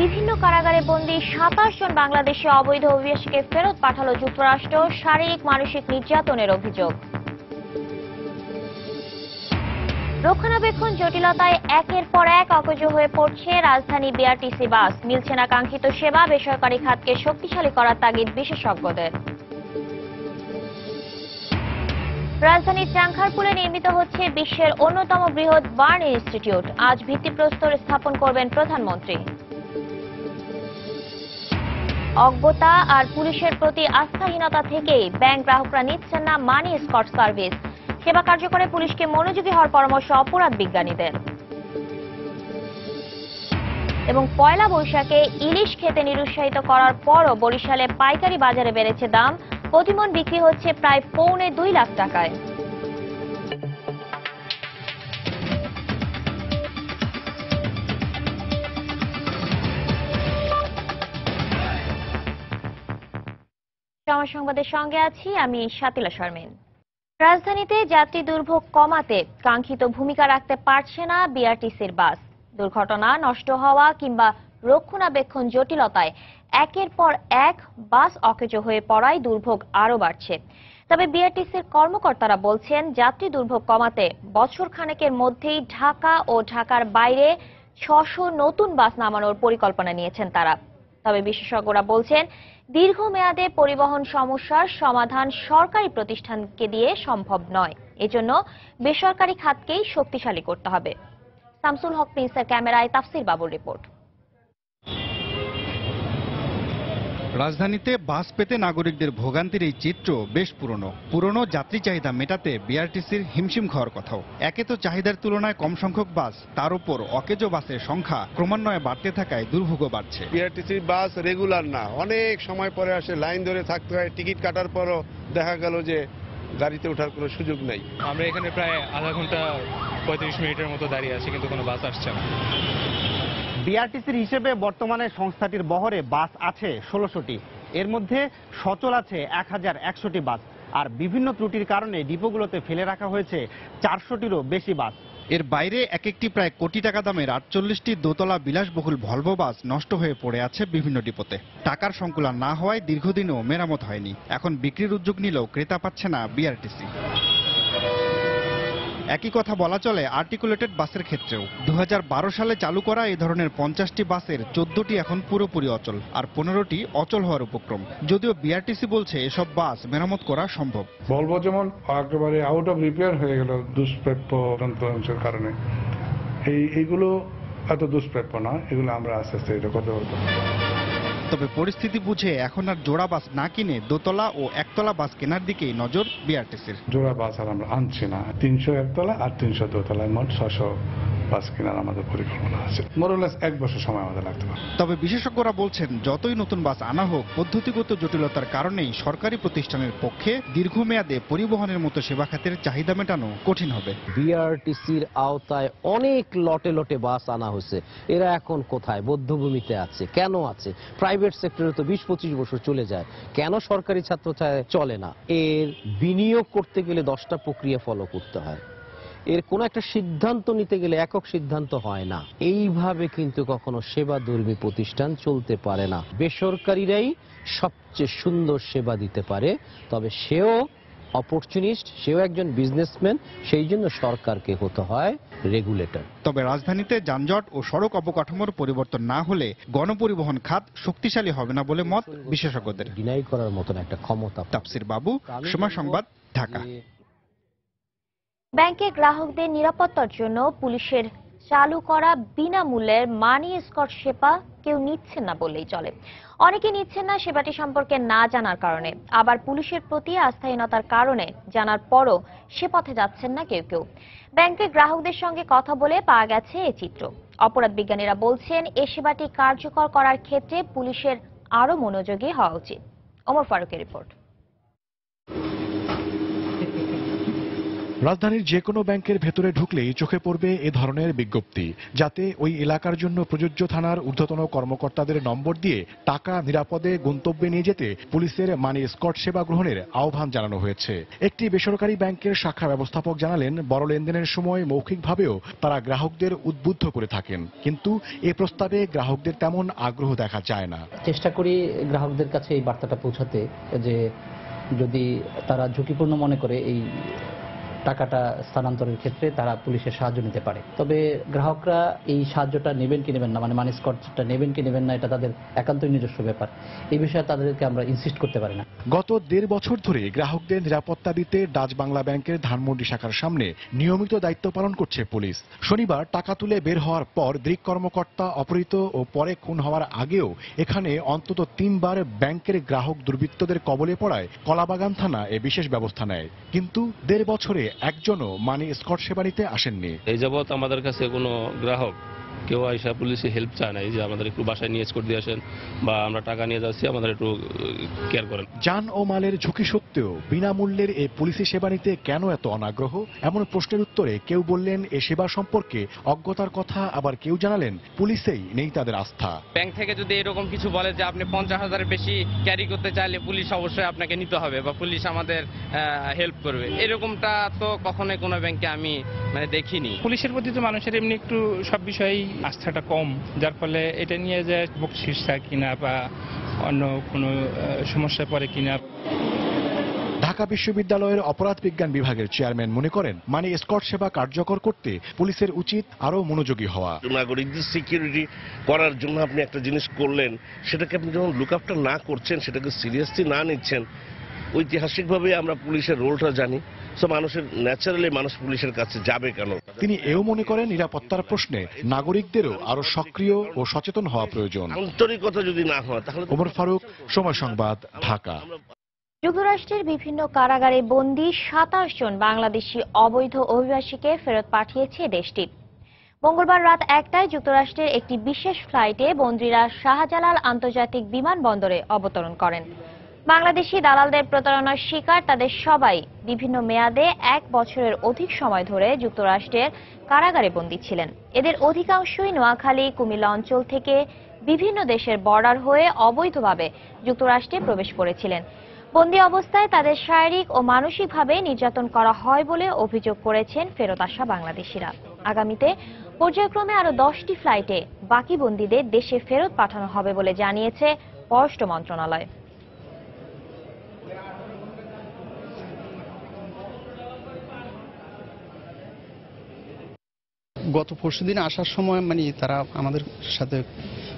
বিভিন্ন কারাগারে বন্দী ২৭ জন বাংলাদেশি অবৈধ অভিবাসীকে ফেরত পাঠালো যুক্তরাষ্ট্র। শারীরিক মানসিক নির্যাতনের অভিযোগ। রক্ষণাবেক্ষণ জটিলতায় একের পর এক অকেজো হয়ে পড়ছে রাজধানী বিআরটিসি বাস। মিলছে না কাঙ্ক্ষিত সেবা। বেসরকারি খাতকে শক্তিশালী করার তাগিদ বিশেষজ্ঞদের। রাজধানীর চাংখারপুলে নির্মিত হচ্ছে বিশ্বের অন্যতম বৃহৎ বার্ন ইনস্টিটিউট। আজ ভিত্তিপ্রস্তর স্থাপন করবেন প্রধানমন্ত্রী। অজ্ঞতা আর পুলিশের প্রতি আস্থাহীনতা থেকেই ব্যাংক গ্রাহকরা নিচ্ছেন না মানি এসকর্ট সার্ভিস। সেবা কার্যকরে পুলিশকে মনোযোগী হওয়ার পরামর্শ অপরাধ বিজ্ঞানীদের। এবং পয়লা বৈশাখে ইলিশ খেতে নিরুৎসাহিত করার পরও বরিশালে পাইকারি বাজারে বেড়েছে দাম। প্রতিমণ বিক্রি হচ্ছে প্রায় 2.25 লাখ টাকায়। সংবাদের সঙ্গে আছি আমি শাতিলা শারমিন। রাজধানীতে যাত্রী দুর্ভোগ কমাতে কাঙ্ক্ষিত ভূমিকা রাখতে পারছে না বিআরটিসির বাস। দুর্ঘটনা, নষ্ট হওয়া কিংবা রক্ষণাবেক্ষণ জটিলতায় একের পর এক বাস অকেজো হয়ে পড়ায় দুর্ভোগ আরও বাড়ছে। তবে বিআরটিসির কর্মকর্তারা বলছেন, যাত্রী দুর্ভোগ কমাতে বছর খানেকের মধ্যেই ঢাকা ও ঢাকার বাইরে 600 নতুন বাস নামানোর পরিকল্পনা নিয়েছেন তারা। তবে বিশেষজ্ঞরা বলছেন, দীর্ঘমেয়াদে পরিবহন সমস্যার সমাধান সরকারি প্রতিষ্ঠানকে দিয়ে সম্ভব নয়। এজন্য বেসরকারি খাতকেই শক্তিশালী করতে হবে। শামসুল হক প্রিন্সের ক্যামেরায় তাফসির বাবুর রিপোর্ট। রাজধানীতে বাস পেতে নাগরিকদের ভোগান্তির এই চিত্র বেশ পুরনো যাত্রী চাহিদা মেটাতে বিআরটিসির হিমশিম খাওয়ার কথাও। একে তো চাহিদার তুলনায় কম সংখ্যক বাস, তার উপর অকেজো বাসের সংখ্যা ক্রমান্বয়ে বাড়তে থাকায় দুর্ভোগও বাড়ছে। বিআরটিসির বাস রেগুলার না, অনেক সময় পরে আসে, লাইন ধরে থাকতে হয়। টিকিট কাটার পরও দেখা গেল যে গাড়িতে ওঠার কোনো সুযোগ নেই। আমরা এখানে প্রায় আধা ঘন্টা 35 মিনিটের মতো দাঁড়িয়ে আছি, কিন্তু কোনো বাস আসছে না। বিআরটিসির হিসেবে বর্তমানে সংস্থাটির বহরে বাস আছে 1600টি। এর মধ্যে সচল আছে 1100টি বাস। আর বিভিন্ন ত্রুটির কারণে ডিপোগুলোতে ফেলে রাখা হয়েছে 400টিরও বেশি বাস। এর বাইরে এক একটি প্রায় কোটি টাকা দামের 48টি দোতলা বিলাসবহুল ভলভো বাস নষ্ট হয়ে পড়ে আছে বিভিন্ন ডিপোতে। টাকার সংকুলান না হওয়ায় দীর্ঘদিনও মেরামত হয়নি। এখন বিক্রির উদ্যোগ নিলেও ক্রেতা পাচ্ছে না বিআরটিসি। একই কথা বলা চলে আর্টিকুলেটেড বাসের ক্ষেত্রেও। 2012 সালে চালু করা এই ধরনের 50টি বাসের 14টি এখন পুরোপুরি অচল, আর 15টি অচল হওয়ার উপক্রম। যদিও বিআরটিসি বলছে এসব বাস মেরামত করা সম্ভব। ভলভো যেমন একেবারে আউট অফ রিপেয়ার হয়ে গেল দুষ্প্রাপ্য যন্ত্রাংশের কারণে। এইগুলো এত দুষ্প্রাপ্য না, এগুলো আমরা আস্তে আস্তে এটা করতে পারবো। তবে পরিস্থিতি বুঝে এখন আর জোড়া বাস না কিনে দোতলা ও একতলা বাস কেনার দিকেই নজর বিআরটিসির। জোড়া বাস আর আমরা আনছি না, 300 একতলা আর 300 দোতলায় মোট 600 বাস কেনার আমাদের পরিকল্পনা আছে। মোরলেস 1 বছর সময় আমাদের লাগতে পারে। তবে বিশেষজ্ঞরা বলছেন, যতই নতুন বাস আনা হোক, পদ্ধতিগত জটিলতার কারণেই সরকারি প্রতিষ্ঠানের পক্ষে দীর্ঘমেয়াদে পরিবহনের মতো সেবা খাতের চাহিদা মেটানো কঠিন হবে। বিআরটিসির আওতায় অনেক লটে লটে বাস আনা হয়েছে। এরা এখন কোথায়? বধ্যভূমিতে আছে। কেন আছে? প্রাইভেট সেক্টরে তো 20-25 বছর চলে যায়, কেন সরকারি ছাত্রছাত্রী চলে না? এর বিনিয়োগ করতে গেলে 10টা প্রক্রিয়া ফলো করতে হয়। এর কোন একটা সিদ্ধান্ত নিতে গেলে একক সিদ্ধান্ত হয় না। এইভাবে কিন্তু কখনো সেবা ধর্মী প্রতিষ্ঠান চলতে পারে না। বেসরকারিরাই সবচেয়ে সুন্দর সেবা দিতে পারে, তবে সেও অপরচুনিস্ট, সেও একজন বিজনেসম্যান। সেই জন্য সরকারকে হতে হয় রেগুলেটর। তবে রাজধানীতে যানজট ও সড়ক অবকাঠামোর পরিবর্তন না হলে গণপরিবহন খাত শক্তিশালী হবে না বলে মত বিশেষজ্ঞদের। ডিনাই করার মতন একটা ক্ষমতা। তাফসির বাবু, সময় সংবাদ, ঢাকা। ব্যাংকে গ্রাহকদের নিরাপত্তার জন্য পুলিশের চালু করা বিনামূল্যের মানি এসকর্ট সেবা কেউ নিচ্ছেন না বললেই চলে। অনেকে নিচ্ছেন না সেবাটি সম্পর্কে না জানার কারণে, আবার পুলিশের প্রতি আস্থাহীনতার কারণে জানার পরও সে পথে যাচ্ছেন না কেউ কেউ। ব্যাংকে গ্রাহকদের সঙ্গে কথা বলে পাওয়া গেছে এই চিত্র। অপরাধ বিজ্ঞানীরা বলছেন, এই সেবাটি কার্যকর করার ক্ষেত্রে পুলিশের আরও মনোযোগী হওয়া উচিত। ওমর ফারুকের রিপোর্ট। রাজধানীর যে কোনো ব্যাংকের ভেতরে ঢুকলেই চোখে পড়বে এ ধরনের বিজ্ঞপ্তি, যাতে ওই এলাকার জন্য প্রযোজ্য থানার ঊর্ধ্বতন কর্মকর্তাদের নম্বর দিয়ে টাকা নিরাপদে গন্তব্যে নিয়ে যেতে পুলিশের মানি এসকর্ট সেবা গ্রহণের আহ্বান জানানো হয়েছে। একটি বেসরকারি ব্যাংকের শাখা ব্যবস্থাপক জানালেন, বড় লেনদেনের সময় মৌখিকভাবেও তারা গ্রাহকদের উদ্বুদ্ধ করে থাকেন, কিন্তু এ প্রস্তাবে গ্রাহকদের তেমন আগ্রহ দেখা যায় না। চেষ্টা করি গ্রাহকদের কাছে এই বার্তাটা পৌঁছাতে যে যদি তারা ঝুঁকিপূর্ণ মনে করে এই টাকাটা স্থানান্তরের ক্ষেত্রে তারা পুলিশের সাহায্য নিতে পারে। তবে গ্রাহকরা এই সাহায্যটা নেবেন কি নেবেন না, মানে মানি এসকর্টটা নেবেন কি নেবেন না, এটা তাদের একান্তই নিজস্ব ব্যাপার। এই বিষয়ে তাদেরকে আমরা ইনসিস্ট করতে পারি না। গত 1.5 বছর ধরে গ্রাহকদের নিরাপত্তা দিতে ডাচ বাংলা ব্যাংকের ধানমন্ডি শাখার সামনে নিয়মিত দায়িত্ব পালন করছে পুলিশ। শনিবার টাকা তুলে বের হওয়ার পর দৃক কর্মকর্তা অপহৃত ও পরে খুন হওয়ার আগেও এখানে অন্তত 3 বার ব্যাংকের গ্রাহক দুর্বৃত্তদের কবলে পড়ায় কলাবাগান থানা এ বিশেষ ব্যবস্থা নেয়, কিন্তু 1.5 বছরে একজনও মানি এসকর্ট সেবা নিতে আসেননি। এই যাবৎ আমাদের কাছে কোনো গ্রাহক কেউ আইসা পুলিশে হেল্প চায় নাই যে আমাদের একটু বাসায় নিয়ে এসকর্ট দিয়ে আসেন বা আমরা টাকা নিয়ে যাচ্ছি, আমাদের একটু কেয়ার করেন। যান ও মালের ঝুঁকি সত্ত্বেও বিনামূল্যের এই পুলিশি সেবা নিতে কেন এত অনাগ্রহ, এমন প্রশ্নের উত্তরে কেউ বললেন এ সেবা সম্পর্কে অজ্ঞতার কথা, আবার কেউ জানালেন পুলিশেই নেই তাদের আস্থা। ব্যাংক থেকে যদি এরকম কিছু বলে যে আপনি 50,000-এর বেশি ক্যারি করতে চাইলে পুলিশ অবশ্যই আপনাকে নিতে হবে বা পুলিশ আমাদের হেল্প করবে, এরকমটা তো কখনোই কোনো ব্যাংকে আমি দেখিনি। পুলিশের প্রতি তো মানুষের এমনি একটু সব বিষয়েই আস্থাটা কম, যার ফলে এটা নিয়ে যে বকশিস কিনা বা অন্য কোনো সমস্যায় পড়ে কিনা। ঢাকা বিশ্ববিদ্যালয়ের অপরাধ বিজ্ঞান বিভাগের চেয়ারম্যান মনে করেন, মানি এসকর্ট সেবা কার্যকর করতে পুলিশের উচিত আরো মনোযোগী হওয়া। নাগরিকদের সিকিউরিটি করার জন্য আপনি একটা জিনিস করলেন, সেটাকে আপনি যখন লুক আফটার না করছেন, সেটাকে সিরিয়াসলি না নিচ্ছেন, ঐতিহাসিকভাবে আমরা পুলিশের রোলটা জানি, মানুষের ন্যাচারালি মানুষ পুলিশের কাছে যাবে কেন। তিনি এও মনে করেন, নিরাপত্তার প্রশ্নে নাগরিকদেরও আরো সক্রিয় ও সচেতন হওয়া প্রয়োজন। আন্তরিকতা যদি না হয় তাহলে। ওমর ফারুক, সময় সংবাদ, ঢাকা। যুক্তরাষ্ট্রের বিভিন্ন কারাগারে বন্দী 27 জন বাংলাদেশি অবৈধ অভিবাসীকে ফেরত পাঠিয়েছে দেশটি। মঙ্গলবার রাত 1টায় যুক্তরাষ্ট্রের একটি বিশেষ ফ্লাইটে বন্দীরা শাহজালাল আন্তর্জাতিক বিমানবন্দরে অবতরণ করেন। বাংলাদেশি দালালদের প্রতারণার শিকার তাদের সবাই বিভিন্ন মেয়াদে 1 বছরের অধিক সময় ধরে যুক্তরাষ্ট্রের কারাগারে বন্দী ছিলেন। এদের অধিকাংশই নোয়াখালী, কুমিল্লা অঞ্চল থেকে বিভিন্ন দেশের বর্ডার হয়ে অবৈধভাবে যুক্তরাষ্ট্রে প্রবেশ করেছিলেন। বন্দী অবস্থায় তাদের শারীরিক ও মানসিকভাবে নির্যাতন করা হয় বলে অভিযোগ করেছেন ফেরত আসা বাংলাদেশিরা। আগামীতে পর্যায়ক্রমে আরো 10টি ফ্লাইটে বাকি বন্দীদের দেশে ফেরত পাঠানো হবে বলে জানিয়েছে পররাষ্ট্র মন্ত্রণালয়। গত পরশুদিন আসার সময় তারা আমাদের সাথে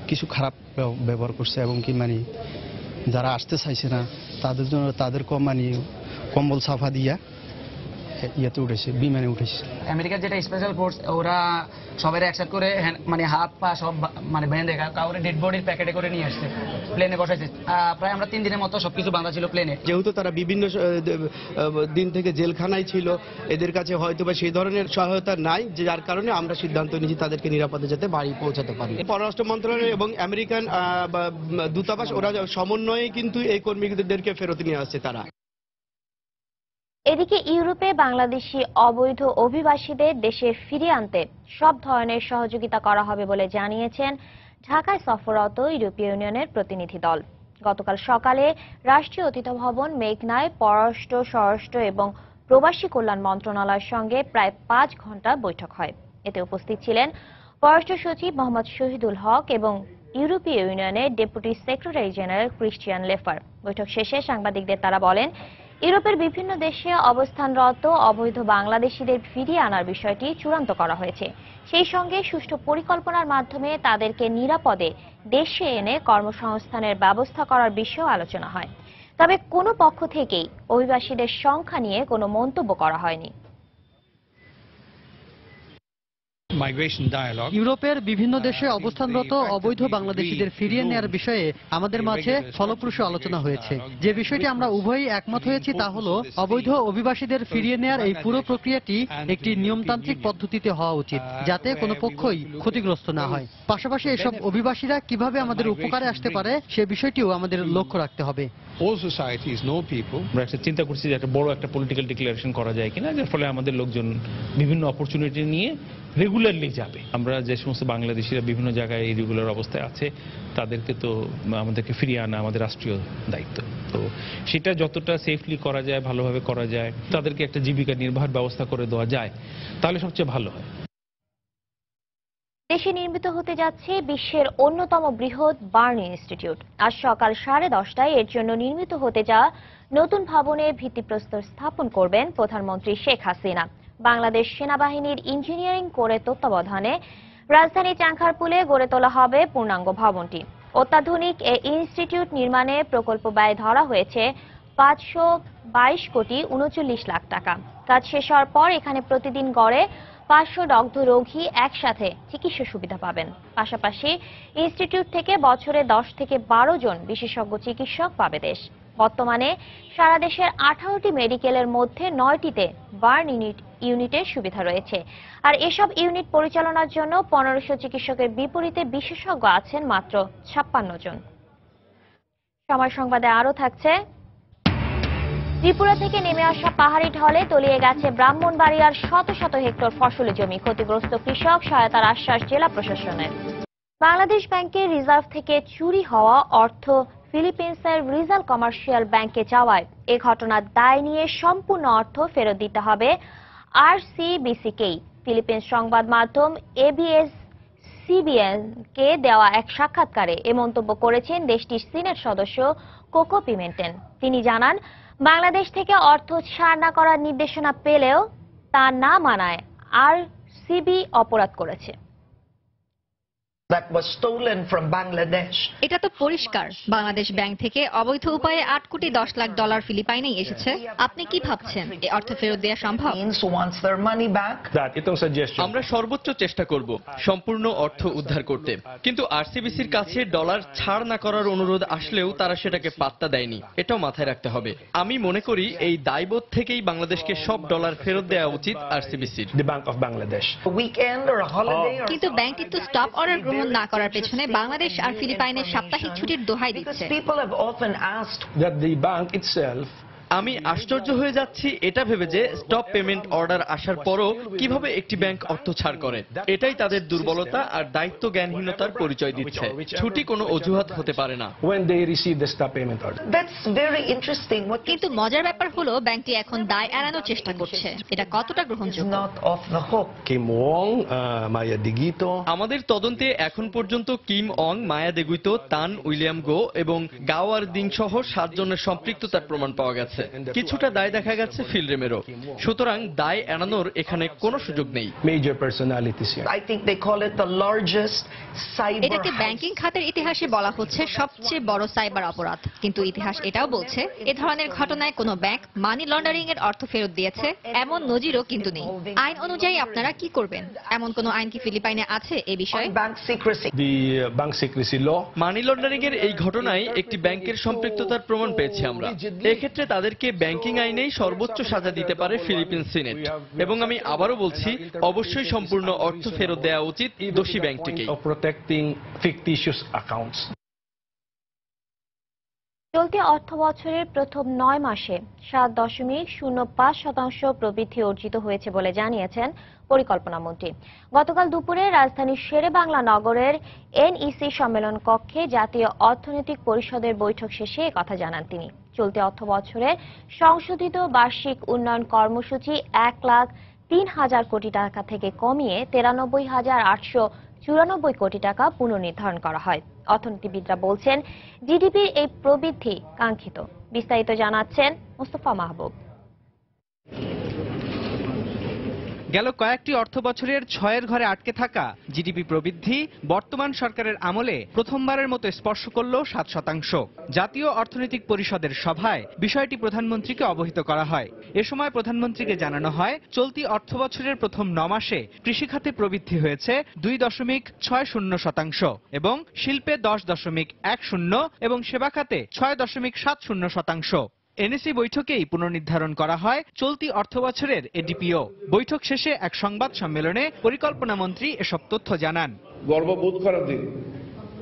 কিছু খারাপ ব্যবহার করছে এবং কি যারা আসতে চাইছে না তাদের জন্য তাদেরকে কম্বল সাফা দিয়া ইয়েতে উঠেছে, বিমানে উঠেছে। আমেরিকার যেটা স্পেশাল ফোর্স, ওরা সবাই একসাথে করে হাত পা সব বেঁধে কাউরে ডেড বডির প্যাকেটে করে নিয়ে আসছে, প্লেনে বসাইছে। প্রায় আমরা 3 দিনের মতো সবকিছু বাঁধা ছিল প্লেনে। যেহেতু তারা বিভিন্ন দিন থেকে জেলখানায় ছিল, এদের কাছে হয়তো বা সেই ধরনের সহায়তা নাই, যার কারণে আমরা সিদ্ধান্ত নিয়েছি তাদেরকে নিরাপদে যাতে বাড়ি পৌঁছাতে পারি। পররাষ্ট্র মন্ত্রণালয় এবং আমেরিকান দূতাবাস ওরা সমন্বয়ে কিন্তু এই কর্মীদেরকে ফেরত নিয়ে আসছে তারা। এদিকে ইউরোপে বাংলাদেশি অবৈধ অভিবাসীদের দেশে ফিরিয়ে আনতে সব ধরনের সহযোগিতা করা হবে বলে জানিয়েছেন ঢাকায় সফররত ইউরোপীয় ইউনিয়নের প্রতিনিধি দল। গতকাল সকালে রাষ্ট্রীয় অতিথি ভবন মেঘনায় পররাষ্ট্র, স্বরাষ্ট্র এবং প্রবাসী কল্যাণ মন্ত্রণালয়ের সঙ্গে প্রায় 5 ঘণ্টা বৈঠক হয়। এতে উপস্থিত ছিলেন পররাষ্ট্র সচিব মোহাম্মদ শহীদুল হক এবং ইউরোপীয় ইউনিয়নের ডেপুটি সেক্রেটারি জেনারেল ক্রিস্টিয়ান লেফার। বৈঠক শেষে সাংবাদিকদের তারা বলেন, ইউরোপের বিভিন্ন দেশে অবস্থানরত অবৈধ বাংলাদেশিদের ফিরিয়ে আনার বিষয়টি চূড়ান্ত করা হয়েছে। সেই সঙ্গে সুষ্ঠু পরিকল্পনার মাধ্যমে তাদেরকে নিরাপদে দেশে এনে কর্মসংস্থানের ব্যবস্থা করার বিষয়েও আলোচনা হয়। তবে কোনো পক্ষ থেকেই অভিবাসীদের সংখ্যা নিয়ে কোনো মন্তব্য করা হয়নি। ইউরোপের বিভিন্ন দেশে অবস্থানরত অবৈধ বাংলাদেশিদের ফিরিয়ে নেওয়ার বিষয়ে আমাদের মাঝে ফলপ্রসূ আলোচনা হয়েছে। যে বিষয়টি আমরা উভয়ই একমত হয়েছি তা হলো অবৈধ অভিবাসীদের ফিরিয়ে নেওয়ার এই পুরো প্রক্রিয়াটি একটি নিয়মতান্ত্রিক পদ্ধতিতে হওয়া উচিত, যাতে কোনো পক্ষই ক্ষতিগ্রস্ত না হয়। পাশাপাশি এসব অভিবাসীরা কিভাবে আমাদের উপকারে আসতে পারে সে বিষয়টিও আমাদের লক্ষ্য রাখতে হবে। আমরা একটা চিন্তা করছি যে একটা বড় একটা পলিটিক্যাল ডিক্লারেশন করা যায় কিনা, যার ফলে আমাদের লোকজন বিভিন্ন অপরচুনিটি নিয়ে রেগুলারলি যাবে। আমরা যে সমস্ত বাংলাদেশিরা বিভিন্ন জায়গায় ইরেগুলার অবস্থায় আছে তাদেরকে তো আমাদেরকে ফিরিয়ে আনা আমাদের রাষ্ট্রীয় দায়িত্ব। তো সেটা যতটা সেফলি করা যায়, ভালোভাবে করা যায়, তাদেরকে একটা জীবিকা নির্বাহের ব্যবস্থা করে দেওয়া যায়, তাহলে সবচেয়ে ভালো হয়। দেশে নির্মিত হতে যাচ্ছে বিশ্বের অন্যতম বৃহৎ বার্ন ইনস্টিটিউট। আজ সকাল 10:30টায় এর জন্য নির্মিত হতে যাওয়া নতুন ভবনে ভিত্তিপ্রস্তর স্থাপন করবেন প্রধানমন্ত্রী শেখ হাসিনা। বাংলাদেশ সেনাবাহিনীর ইঞ্জিনিয়ারিং কোরের তত্ত্বাবধানে রাজধানী চাংখারপুলে গড়ে তোলা হবে পূর্ণাঙ্গ ভবনটি। অত্যাধুনিক এই ইনস্টিটিউট নির্মাণে প্রকল্প ব্যয় ধরা হয়েছে 522 কোটি 39 লাখ টাকা। কাজ শেষ হওয়ার পর এখানে প্রতিদিন গড়ে 500 দগ্ধ রোগী একসাথে চিকিৎসা সুবিধা পাবেন। পাশাপাশি ইনস্টিটিউট থেকে বছরে 10 থেকে 12 জন বিশেষজ্ঞ চিকিৎসক পাবে দেশ। বর্তমানে সারা দেশের 18টি মেডিকেলের মধ্যে 9টিতে বার্ন ইউনিটের সুবিধা রয়েছে। আর এসব ইউনিট পরিচালনার জন্য 1500 চিকিৎসকের বিপরীতে বিশেষজ্ঞ আছেন মাত্র 56 জন। সময় সংবাদে আরো থাকছে, ত্রিপুরা থেকে নেমে আসা পাহাড়ি ঢলে তলিয়ে গেছে ব্রাহ্মণবাড়িয়ার শত শত হেক্টর ফসলি জমি। ক্ষতিগ্রস্ত কৃষক সহায়তার আশ্বাস জেলা প্রশাসনের। বাংলাদেশ ব্যাংকের রিজার্ভ থেকে চুরি হওয়া অর্থ ফিলিপিন্সের রিজাল কমার্শিয়াল ব্যাংকে যাওয়ায় এ ঘটনার দায় নিয়ে সম্পূর্ণ অর্থ ফেরত দিতে হবে আরসিবিসিকেই। ফিলিপিন্স সংবাদ মাধ্যম ABS-CBN-কে দেওয়া এক সাক্ষাৎকারে এ মন্তব্য করেছেন দেশটির সিনেট সদস্য কোকো পিমেন্টেন। তিনি জানান, বাংলাদেশ থেকে অর্থ ছাড় না করার নির্দেশনা পেলেও তা না মানায় আরসিবি অপরাধ করেছে। এটা তো পরিষ্কার, বাংলাদেশ ব্যাংক থেকে অবৈধ উপায়ে 8 কোটি 10 লাখ ডলার ফিলিপাইনে এসেছে। আপনি কি ভাবছেন এই অর্থ ফেরত দেওয়া সম্ভব? আমরা সর্বোচ্চ চেষ্টা করব সম্পূর্ণ অর্থ উদ্ধার করতে, কিন্তু আরসিবিসির কাছে ডলার ছাড় না করার অনুরোধ আসলেও তারা সেটাকে পাত্তা দেয়নি। এটাও মাথায় রাখতে হবে। আমি মনে করি এই দায়বোধ থেকেই বাংলাদেশকে সব ডলার ফেরত দেওয়া উচিত আরসিবিসির। কিন্তু ব্যাংকটি তো স্টপ অর্ডার গ্রহণ না করার পেছনে বাংলাদেশ আর ফিলিপাইনের সাপ্তাহিক ছুটির দোহাই দিচ্ছে। আমি আশ্চর্য হয়ে যাচ্ছি এটা ভেবে যে স্টপ পেমেন্ট অর্ডার আসার পরও কিভাবে একটি ব্যাংক অর্থ ছাড় করে। এটাই তাদের দুর্বলতা আর দায়িত্ব জ্ঞানহীনতার পরিচয় দিচ্ছে। ছুটি কোনো অজুহাত হতে পারে না। কিন্তু মজার ব্যাপার হলো ব্যাংকটি এখন দায় এড়ানোর চেষ্টা করছে। এটা কতটা গ্রহণযোগ্য? আমাদের তদন্তে এখন পর্যন্ত কিম অং, মায়া দেগুইতো, তান উইলিয়াম গো এবং গাওয়ার দিং সহ 7 জনের সম্পৃক্ততার প্রমাণ পাওয়া গেছে। কিছুটা দায় দেখা গেছে ফিলরেমেরও। সুতরাং দায় এড়ানোর এখানে কোনো সুযোগ নেই। এটাকে ব্যাংকিং খাতের ইতিহাসে বলা হচ্ছে সবচেয়ে বড় সাইবার অপরাধ। কিন্তু ইতিহাস এটাও বলছে এ ধরনের ঘটনায় কোনো ব্যাংক মানি লন্ডারিং এর অর্থ ফেরত দিয়েছে এমন নজিরও কিন্তু নেই। আইন অনুযায়ী আপনারা কি করবেন? এমন কোনো আইন কি ফিলিপাইনে আছে এ বিষয়ে? মানি লন্ডারিং এর এই ঘটনায় একটি ব্যাংকের সম্পৃক্ততার প্রমাণ পেয়েছি আমরা। এক্ষেত্রে তাদেরকে ব্যাংকিং আইনেই সর্বোচ্চ সাজা দিতে পারে ফিলিপিন সিনেট। এবং আমি আবারও বলছি, অবশ্যই সম্পূর্ণ অর্থ ফেরত দেওয়া উচিত দোষী ব্যাংকটিকে। চলতি অর্থবছরের প্রথম 9 মাসে 7.05% প্রবৃদ্ধি অর্জিত হয়েছে বলে জানিয়েছেন পরিকল্পনা মন্ত্রী। গতকাল দুপুরে রাজধানীর শেরেবাংলা নগরের NEC সম্মেলন কক্ষে জাতীয় অর্থনৈতিক পরিষদের বৈঠক শেষে একথা জানান তিনি। চলতি অর্থবছরে সংশোধিত বার্ষিক উন্নয়ন কর্মসূচি 1,03,000 কোটি টাকা থেকে কমিয়ে 93,894 কোটি টাকা পুনর্নির্ধারণ করা হয়। অর্থনীতিবিদরা বলছেন, জিডিপির এই প্রবৃদ্ধি কাঙ্ক্ষিত। বিস্তারিত জানাচ্ছেন মুস্তফা মাহবুব। গেল কয়েকটি অর্থ বছরের 6-এর ঘরে আটকে থাকা জিডিপি প্রবৃদ্ধি বর্তমান সরকারের আমলে প্রথমবারের মতো স্পর্শ করল 7%। জাতীয় অর্থনৈতিক পরিষদের সভায় বিষয়টি প্রধানমন্ত্রীকে অবহিত করা হয়। এ সময় প্রধানমন্ত্রীকে জানানো হয়, চলতি অর্থ বছরের প্রথম 9 মাসে কৃষিখাতে প্রবৃদ্ধি হয়েছে 2.60% এবং শিল্পে 10.10 এবং সেবা খাতে 6.70%। এনএসি বৈঠকেই পুনর্নির্ধারণ করা হয় চলতি অর্থবছরের এডিপিও। বৈঠক শেষে এক সংবাদ সম্মেলনে পরিকল্পনা মন্ত্রী এসব তথ্য জানান। গর্ববোধ করার দিন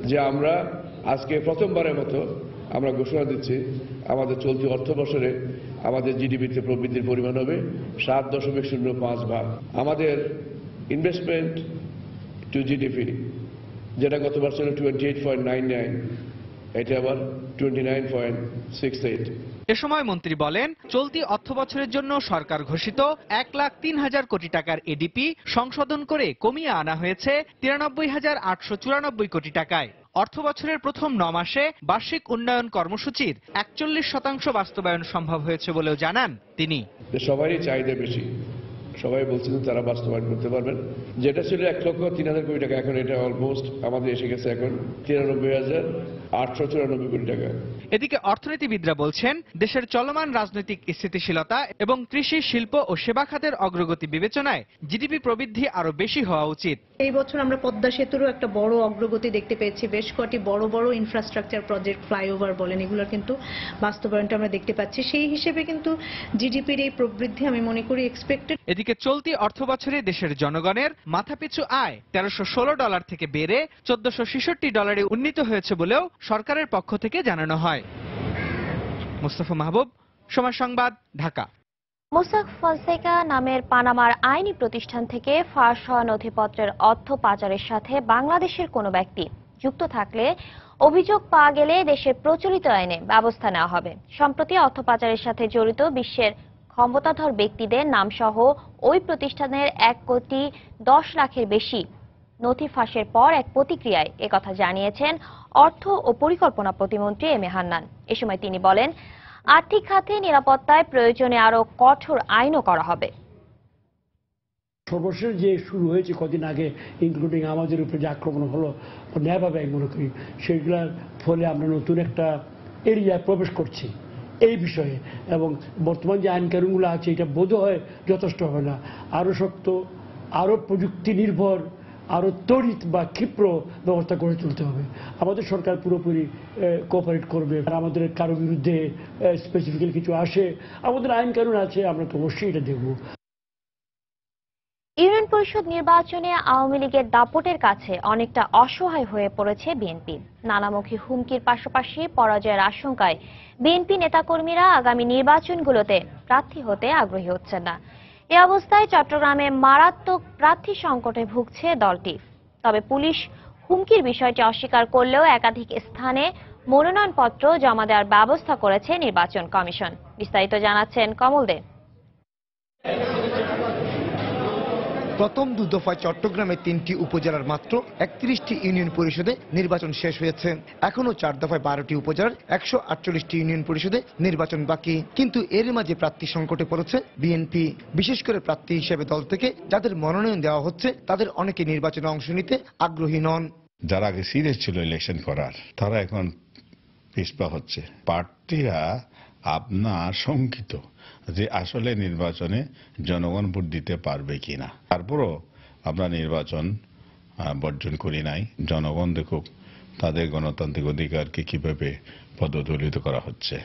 যে আমরা আজকে প্রথমবারের মতো আমরা ঘোষণা দিচ্ছি আমাদের চলতি অর্থ বছরে আমাদের জিডিপিতে প্রবৃদ্ধির পরিমাণ হবে 7.05 ভাগ। আমাদের ইনভেস্টমেন্ট টু জিডিপি যেটা গত বছরে 28.99, এটা আবার 29.68। এ সময় মন্ত্রী বলেন, চলতি অর্থ বছরের জন্য সরকার ঘোষিত 1,03,000 কোটি টাকার এডিপি সংশোধন করে কমিয়ে আনা হয়েছে 93,894 কোটি টাকায়। অর্থ বছরের প্রথম 9 মাসে বার্ষিক উন্নয়ন কর্মসূচির 41% বাস্তবায়ন সম্ভব হয়েছে বলেও জানান তিনি। সবারই চাহিদা বেশি, সবাই বলছেন তারা বাস্তবায়ন করতে পারবেন। যেটা ছিল 1,03,000 কোটি টাকা, এখন এটা অলমোস্ট আমাদের এসে গেছে এখন 93,894 কোটি টাকা। এদিকে অর্থনীতিবিদরা বলছেন, দেশের চলমান রাজনৈতিক স্থিতিশীলতা এবং কৃষি, শিল্প ও সেবা খাতের অগ্রগতি বিবেচনায় জিডিপি প্রবৃদ্ধি আরো বেশি হওয়া উচিত। এই বছর আমরা পদ্মা সেতুরও একটা বড় অগ্রগতি দেখতে পেয়েছি। বেশ কয়েকটি বড় বড় ইনফ্রাস্ট্রাকচার প্রজেক্ট, ফ্লাইওভার বলেন, এগুলোর কিন্তু বাস্তবায়নটা আমরা দেখতে পাচ্ছি। সেই হিসেবে কিন্তু জিডিপির এই প্রবৃদ্ধি আমি মনে করি এক্সপেক্টেড। এদিকে চলতি অর্থ বছরে দেশের জনগণের মাথাপিছু আয় $1316 থেকে বেড়ে $1466 উন্নীত হয়েছে বলেও সরকারের পক্ষ থেকে জানানো হয়। মুস্তাফা মাহবুব, সময় সংবাদ, ঢাকা। মোসাক ফনসেকা নামের পানামার আইনি প্রতিষ্ঠান থেকে ফাঁস হওয়া নথিপত্রের অর্থ পাচারের সাথে বাংলাদেশের কোনো ব্যক্তি যুক্ত থাকলে অভিযোগ পাওয়া গেলে দেশের প্রচলিত আইনে ব্যবস্থা নেওয়া হবে। সম্প্রতি অর্থ পাচারের সাথে জড়িত বিশ্বের ক্ষমতাধর ব্যক্তিদের নামসহ ওই প্রতিষ্ঠানের 1,10,00,000-এর বেশি নথি ফাঁসের পর এক প্রতিক্রিয়ায় একথা জানিয়েছেন অর্থ ও পরিকল্পনা প্রতিমন্ত্রী এম এ হান্নান। এ সময় তিনি বলেন, আর্থিক খাতে নিরাপত্তায় প্রয়োজনে আরো কঠোর আইনও করা হবে। সর্বশেষ যে শুরু হয়েছে কদিন আগে, ইনক্লুডিং আমাদের উপরে যে আক্রমণ হলো ন্যায়ভাবে আমি মনে করি, সেগুলোর ফলে আমরা নতুন একটা এরিয়ায় প্রবেশ করছি এই বিষয়ে। এবং বর্তমান যে আইন কানুনগুলো আছে এটা বোধ হয় যথেষ্ট হবে না। আরো শক্ত, আরো প্রযুক্তি নির্ভর, আরো তড়িৎ বা ক্ষিপ্র ব্যবস্থা গড়ে তুলতে হবে। আমাদের সরকার পুরোপুরি কোঅপারেট করবে। আমাদের কারো বিরুদ্ধে স্পেসিফিক্যালি কিছু আসে, আমাদের আইন কানুন আছে, আমরা তো অবশ্যই এটা দেখব। ইউনিয়ন পরিষদ নির্বাচনে আওয়ামী লীগের দাপটের কাছে অনেকটা অসহায় হয়ে পড়েছে বিএনপি। নানামুখী হুমকির পাশাপাশি পরাজয়ের আশঙ্কায় বিএনপি নেতাকর্মীরা আগামী নির্বাচনগুলোতে প্রার্থী হতে আগ্রহী হচ্ছেন না। এ অবস্থায় চট্টগ্রামে মারাত্মক প্রার্থী সংকটে ভুগছে দলটি। তবে পুলিশ হুমকির বিষয়টি অস্বীকার করলেও একাধিক স্থানে মনোনয়নপত্র জমা দেওয়ার ব্যবস্থা করেছে নির্বাচন কমিশন। বিস্তারিত জানাচ্ছেন কমল দে। প্রথম 2 দফায় চট্টগ্রামে 3টি উপজেলার মাত্র 31টি ইউনিয়ন পরিষদে নির্বাচন শেষ হয়েছে। এখনো 4 দফায় 12টি উপজেলার 148টি ইউনিয়ন পরিষদে নির্বাচন বাকি। কিন্তু এর মাঝে প্রার্থী সংকটে পড়েছে বিএনপি। বিশেষ করে প্রার্থী হিসেবে দল থেকে যাদের মনোনয়ন দেওয়া হচ্ছে তাদের অনেকে নির্বাচনে অংশ নিতে আগ্রহী নন। যারা আগে সিরিয়াস ছিল ইলেকশন করার, তারা এখন পিছপা হচ্ছে। প্রার্থীরা আপনার শঙ্কিত যে আসলে নির্বাচনে জনগণ ভোট দিতে পারবে কিনা। তারপরও আমরা নির্বাচন বর্জন করি নাই। জনগণ দেখুক তাদের গণতান্ত্রিক অধিকারকে কিভাবে পদদলিত করা হচ্ছে।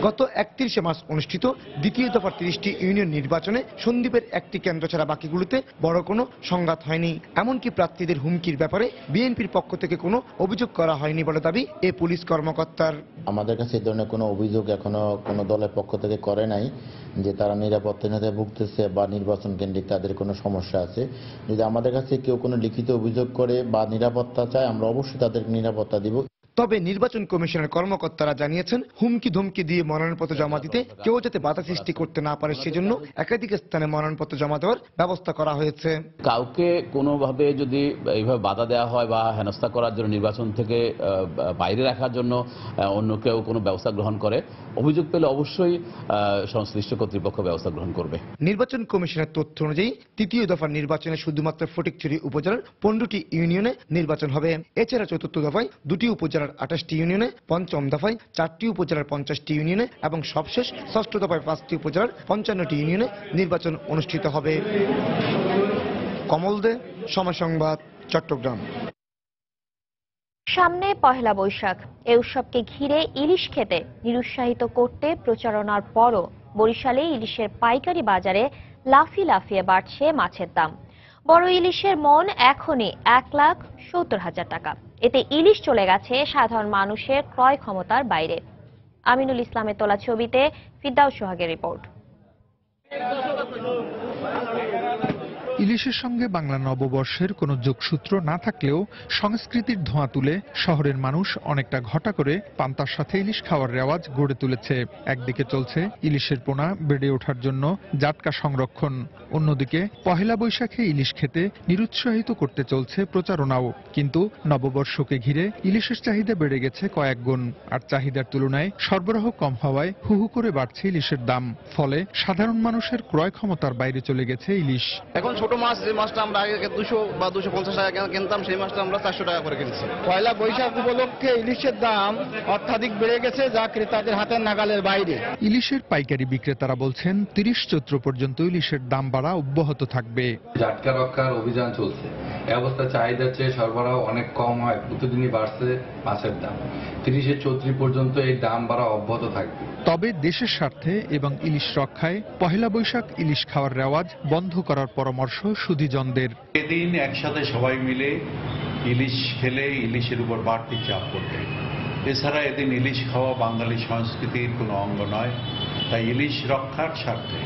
গত 31 মার্চ অনুষ্ঠিত দ্বিতীয় দফার 30টি ইউনিয়ন নির্বাচনে সন্দ্বীপের একটি কেন্দ্র ছাড়া বাকিগুলোতে বড় কোনো সংঘাত হয়নি। এমনকি প্রার্থীদের হুমকির ব্যাপারে বিএনপির পক্ষ থেকে কোনো অভিযোগ করা হয়নি বলে দাবি এ পুলিশ কর্মকর্তার। আমাদের কাছে এই ধরনের কোনো অভিযোগ এখনো কোনো দলের পক্ষ থেকে করে নাই যে তারা নিরাপত্তাহীনতায় ভুগতেছে বা নির্বাচন কেন্দ্রিক তাদের কোনো সমস্যা আছে। যদি আমাদের কাছে কেউ কোনো লিখিত অভিযোগ করে বা নিরাপত্তা চায়, আমরা অবশ্যই তাদের নিরাপত্তা দিব। তবে নির্বাচন কমিশনের কর্মকর্তারা জানিয়েছেন হুমকি ধমকি দিয়ে মনোনয়নপত্র জমা দিতে কেউ যাতে বাধা সৃষ্টি করতে না পারে সেজন্য একাধিক স্থানে মনোনয়নপত্র জমা দেওয়ার ব্যবস্থা করা হয়েছে। কাউকে কোনোভাবে যদি এইভাবে বাধা দেওয়া হয় বা হেনস্থা করার জন্য, নির্বাচন থেকে বাইরে রাখার জন্য অন্য কেউ কোনো ব্যবস্থা গ্রহণ করে, অভিযোগ পেলে অবশ্যই সংশ্লিষ্ট কর্তৃপক্ষ ব্যবস্থা গ্রহণ করবে। নির্বাচন কমিশনের তথ্য অনুযায়ী তৃতীয় দফার নির্বাচনে শুধুমাত্র ফটিকছড়ি উপজেলার 15টি ইউনিয়নে নির্বাচন হবে। এছাড়া চতুর্থ দফায় 2টি উপজেলার 28টি ইউনিয়নে, পঞ্চম দফায় 4টি উপজেলার 50টি ইউনিয়নে এবং সবশেষ ষষ্ঠ দফায় 5টি উপজেলার 55টি ইউনিয়নে নির্বাচন অনুষ্ঠিত হবে। কমল দে, সময় সংবাদ, চট্টগ্রাম। সামনে পহেলা বৈশাখ। এই উৎসবকে ঘিরে ইলিশ খেতে নিরুৎসাহিত করতে প্রচারণার পরও বরিশালে ইলিশের পাইকারি বাজারে লাফিয়ে লাফিয়ে বাড়ছে মাছের দাম। বড় ইলিশের মন এখনই 1,70,000 টাকা। এতে ইলিশ চলে গেছে সাধারণ মানুষের ক্রয় ক্ষমতার বাইরে। আমিনুল ইসলামের তোলা ছবিতে ফিরদাউস সোহাগের রিপোর্ট। ইলিশের সঙ্গে বাংলা নববর্ষের কোনো যোগসূত্র না থাকলেও সংস্কৃতির ধোঁয়া তুলে শহরের মানুষ অনেকটা ঘটা করে পান্তার সাথে ইলিশ খাওয়ার রেওয়াজ গড়ে তুলেছে। একদিকে চলছে ইলিশের পোনা বেড়ে ওঠার জন্য জাটকা সংরক্ষণ, অন্যদিকে পহেলা বৈশাখে ইলিশ খেতে নিরুৎসাহিত করতে চলছে প্রচারণাও। কিন্তু নববর্ষকে ঘিরে ইলিশের চাহিদা বেড়ে গেছে কয়েক গুণ, আর চাহিদার তুলনায় সরবরাহ কম হওয়ায় হু হু করে বাড়ছে ইলিশের দাম। ফলে সাধারণ মানুষের ক্রয় ক্ষমতার বাইরে চলে গেছে ইলিশ। এখন ছোট মাছ, যে মাছটা আমরা আগে 200 বা 250 টাকা কিনতাম, সেই মাছটা আমরা 400 টাকা করে কিনছি। পয়লা বৈশাখ উপলক্ষে ইলিশের দাম অত্যাধিক বেড়ে গেছে, যা ক্রেতাদের হাতের নাগালের বাইরে। ইলিশের পাইকারি বিক্রেতারা বলছেন 30 চৈত্র পর্যন্ত ইলিশের দাম বাড়া অব্যাহত থাকবে। জাটকা রক্ষার অভিযান চলছে। এই অবস্থা চাহিদার চেয়ে সরবরাহ অনেক কম হয়, প্রতিদিনই বাড়ছে মাছের দাম। 30 চৈত্র পর্যন্ত এই দাম বাড়া অব্যাহত থাকবে। তবে দেশের স্বার্থে এবং ইলিশ রক্ষায় পহেলা বৈশাখ ইলিশ খাওয়ার রেওয়াজ বন্ধ করার পরামর্শ সুধীজনদের। এদিন একসাথে সবাই মিলে ইলিশ খেলে ইলিশের উপর বাড়তি চাপ পড়বে। এছাড়া এদিন ইলিশ খাওয়া বাঙালি সংস্কৃতির কোনো অঙ্গ নয়, তাই ইলিশ রক্ষার স্বার্থে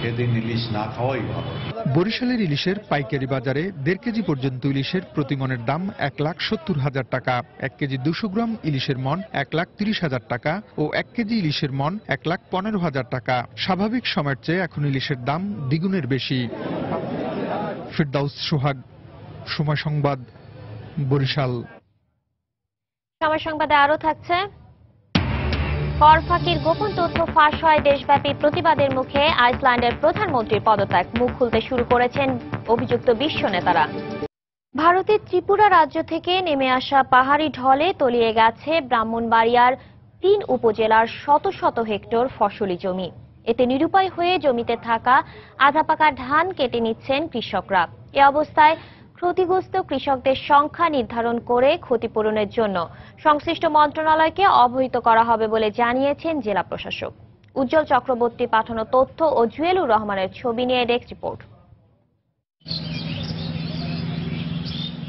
এদিন ইলিশ না খাওয়াই ভালো। বরিশালের ইলিশের পাইকারি বাজারে 1.5 কেজি পর্যন্ত ইলিশের প্রতিমনের দাম 1,70,000 টাকা। 1 কেজি 200 গ্রাম ইলিশের মন 1,30,000 টাকা ও 1 কেজি ইলিশের মন 1,15,000 টাকা। স্বাভাবিক সময়ের চেয়ে এখন ইলিশের দাম দ্বিগুণের বেশি। ফিরদাউস সোহাগ, সময় সংবাদ, বরিশাল। সময় সংবাদে আরো থাকছে, কর ফাঁকির গোপন তথ্য ফাঁস হয়, দেশব্যাপী প্রতিবাদের মুখে আইসল্যান্ডের প্রধানমন্ত্রীর পদত্যাগ। মুখ খুলতে শুরু করেছেন অভিযুক্ত বিশ্ব নেতারা। ভারতের ত্রিপুরা রাজ্য থেকে নেমে আসা পাহাড়ি ঢলে তলিয়ে গেছে ব্রাহ্মণবাড়িয়ার 3 উপজেলার শত শত হেক্টর ফসলি জমি। এতে নিরুপায় হয়ে জমিতে থাকা আধা পাকা ধান কেটে নিচ্ছেন কৃষকরা। এ অবস্থায় ক্ষতিগ্রস্ত কৃষকদের সংখ্যা নির্ধারণ করে ক্ষতিপূরণের জন্য সংশ্লিষ্ট মন্ত্রণালয়কে অবহিত করা হবে বলে জানিয়েছেন জেলা প্রশাসক। উজ্জ্বল চক্রবর্তী পাঠানো তথ্য ও জুয়েলুর রহমানের ছবি নিয়ে ডেস্ক রিপোর্ট।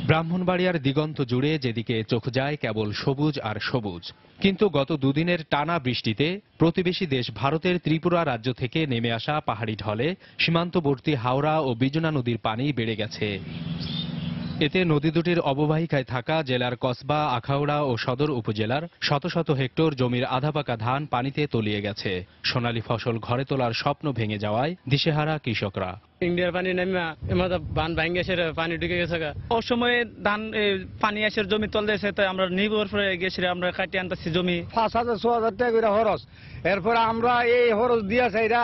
ব্রাহ্মণবাড়িয়ার দিগন্ত জুড়ে যেদিকে চোখ যায় কেবল সবুজ আর সবুজ। কিন্তু গত দুদিনের টানা বৃষ্টিতে প্রতিবেশী দেশ ভারতের ত্রিপুরা রাজ্য থেকে নেমে আসা পাহাড়ি ঢলে সীমান্তবর্তী হাওড়া ও বিজনা নদীর পানি বেড়ে গেছে। এতে নদী দুটির অববাহিকায় থাকা জেলার কসবা, আখাউড়া ও সদর উপজেলার শত শত হেক্টর জমির আধা পাকা ধান পানিতে তলিয়ে গেছে। সোনালী ফসল ঘরে তোলার স্বপ্ন ভেঙে যাওয়ায় দিশেহারা কৃষকরা। ইন্ডিয়ার পানি নেমে বান ভাঙ্গে এসে পানি ঢুকে গেছে। অসময়ে ধান পানি এসে জমি তল দিয়েছে, তাই আমরা নির্ভর করে গেছি, আমরা কাটিয়ে আনতেছি জমি। 5,000-6,000 টাকা করে খরচ। এরপরে আমরা এই খরচ দিয়া চাইরা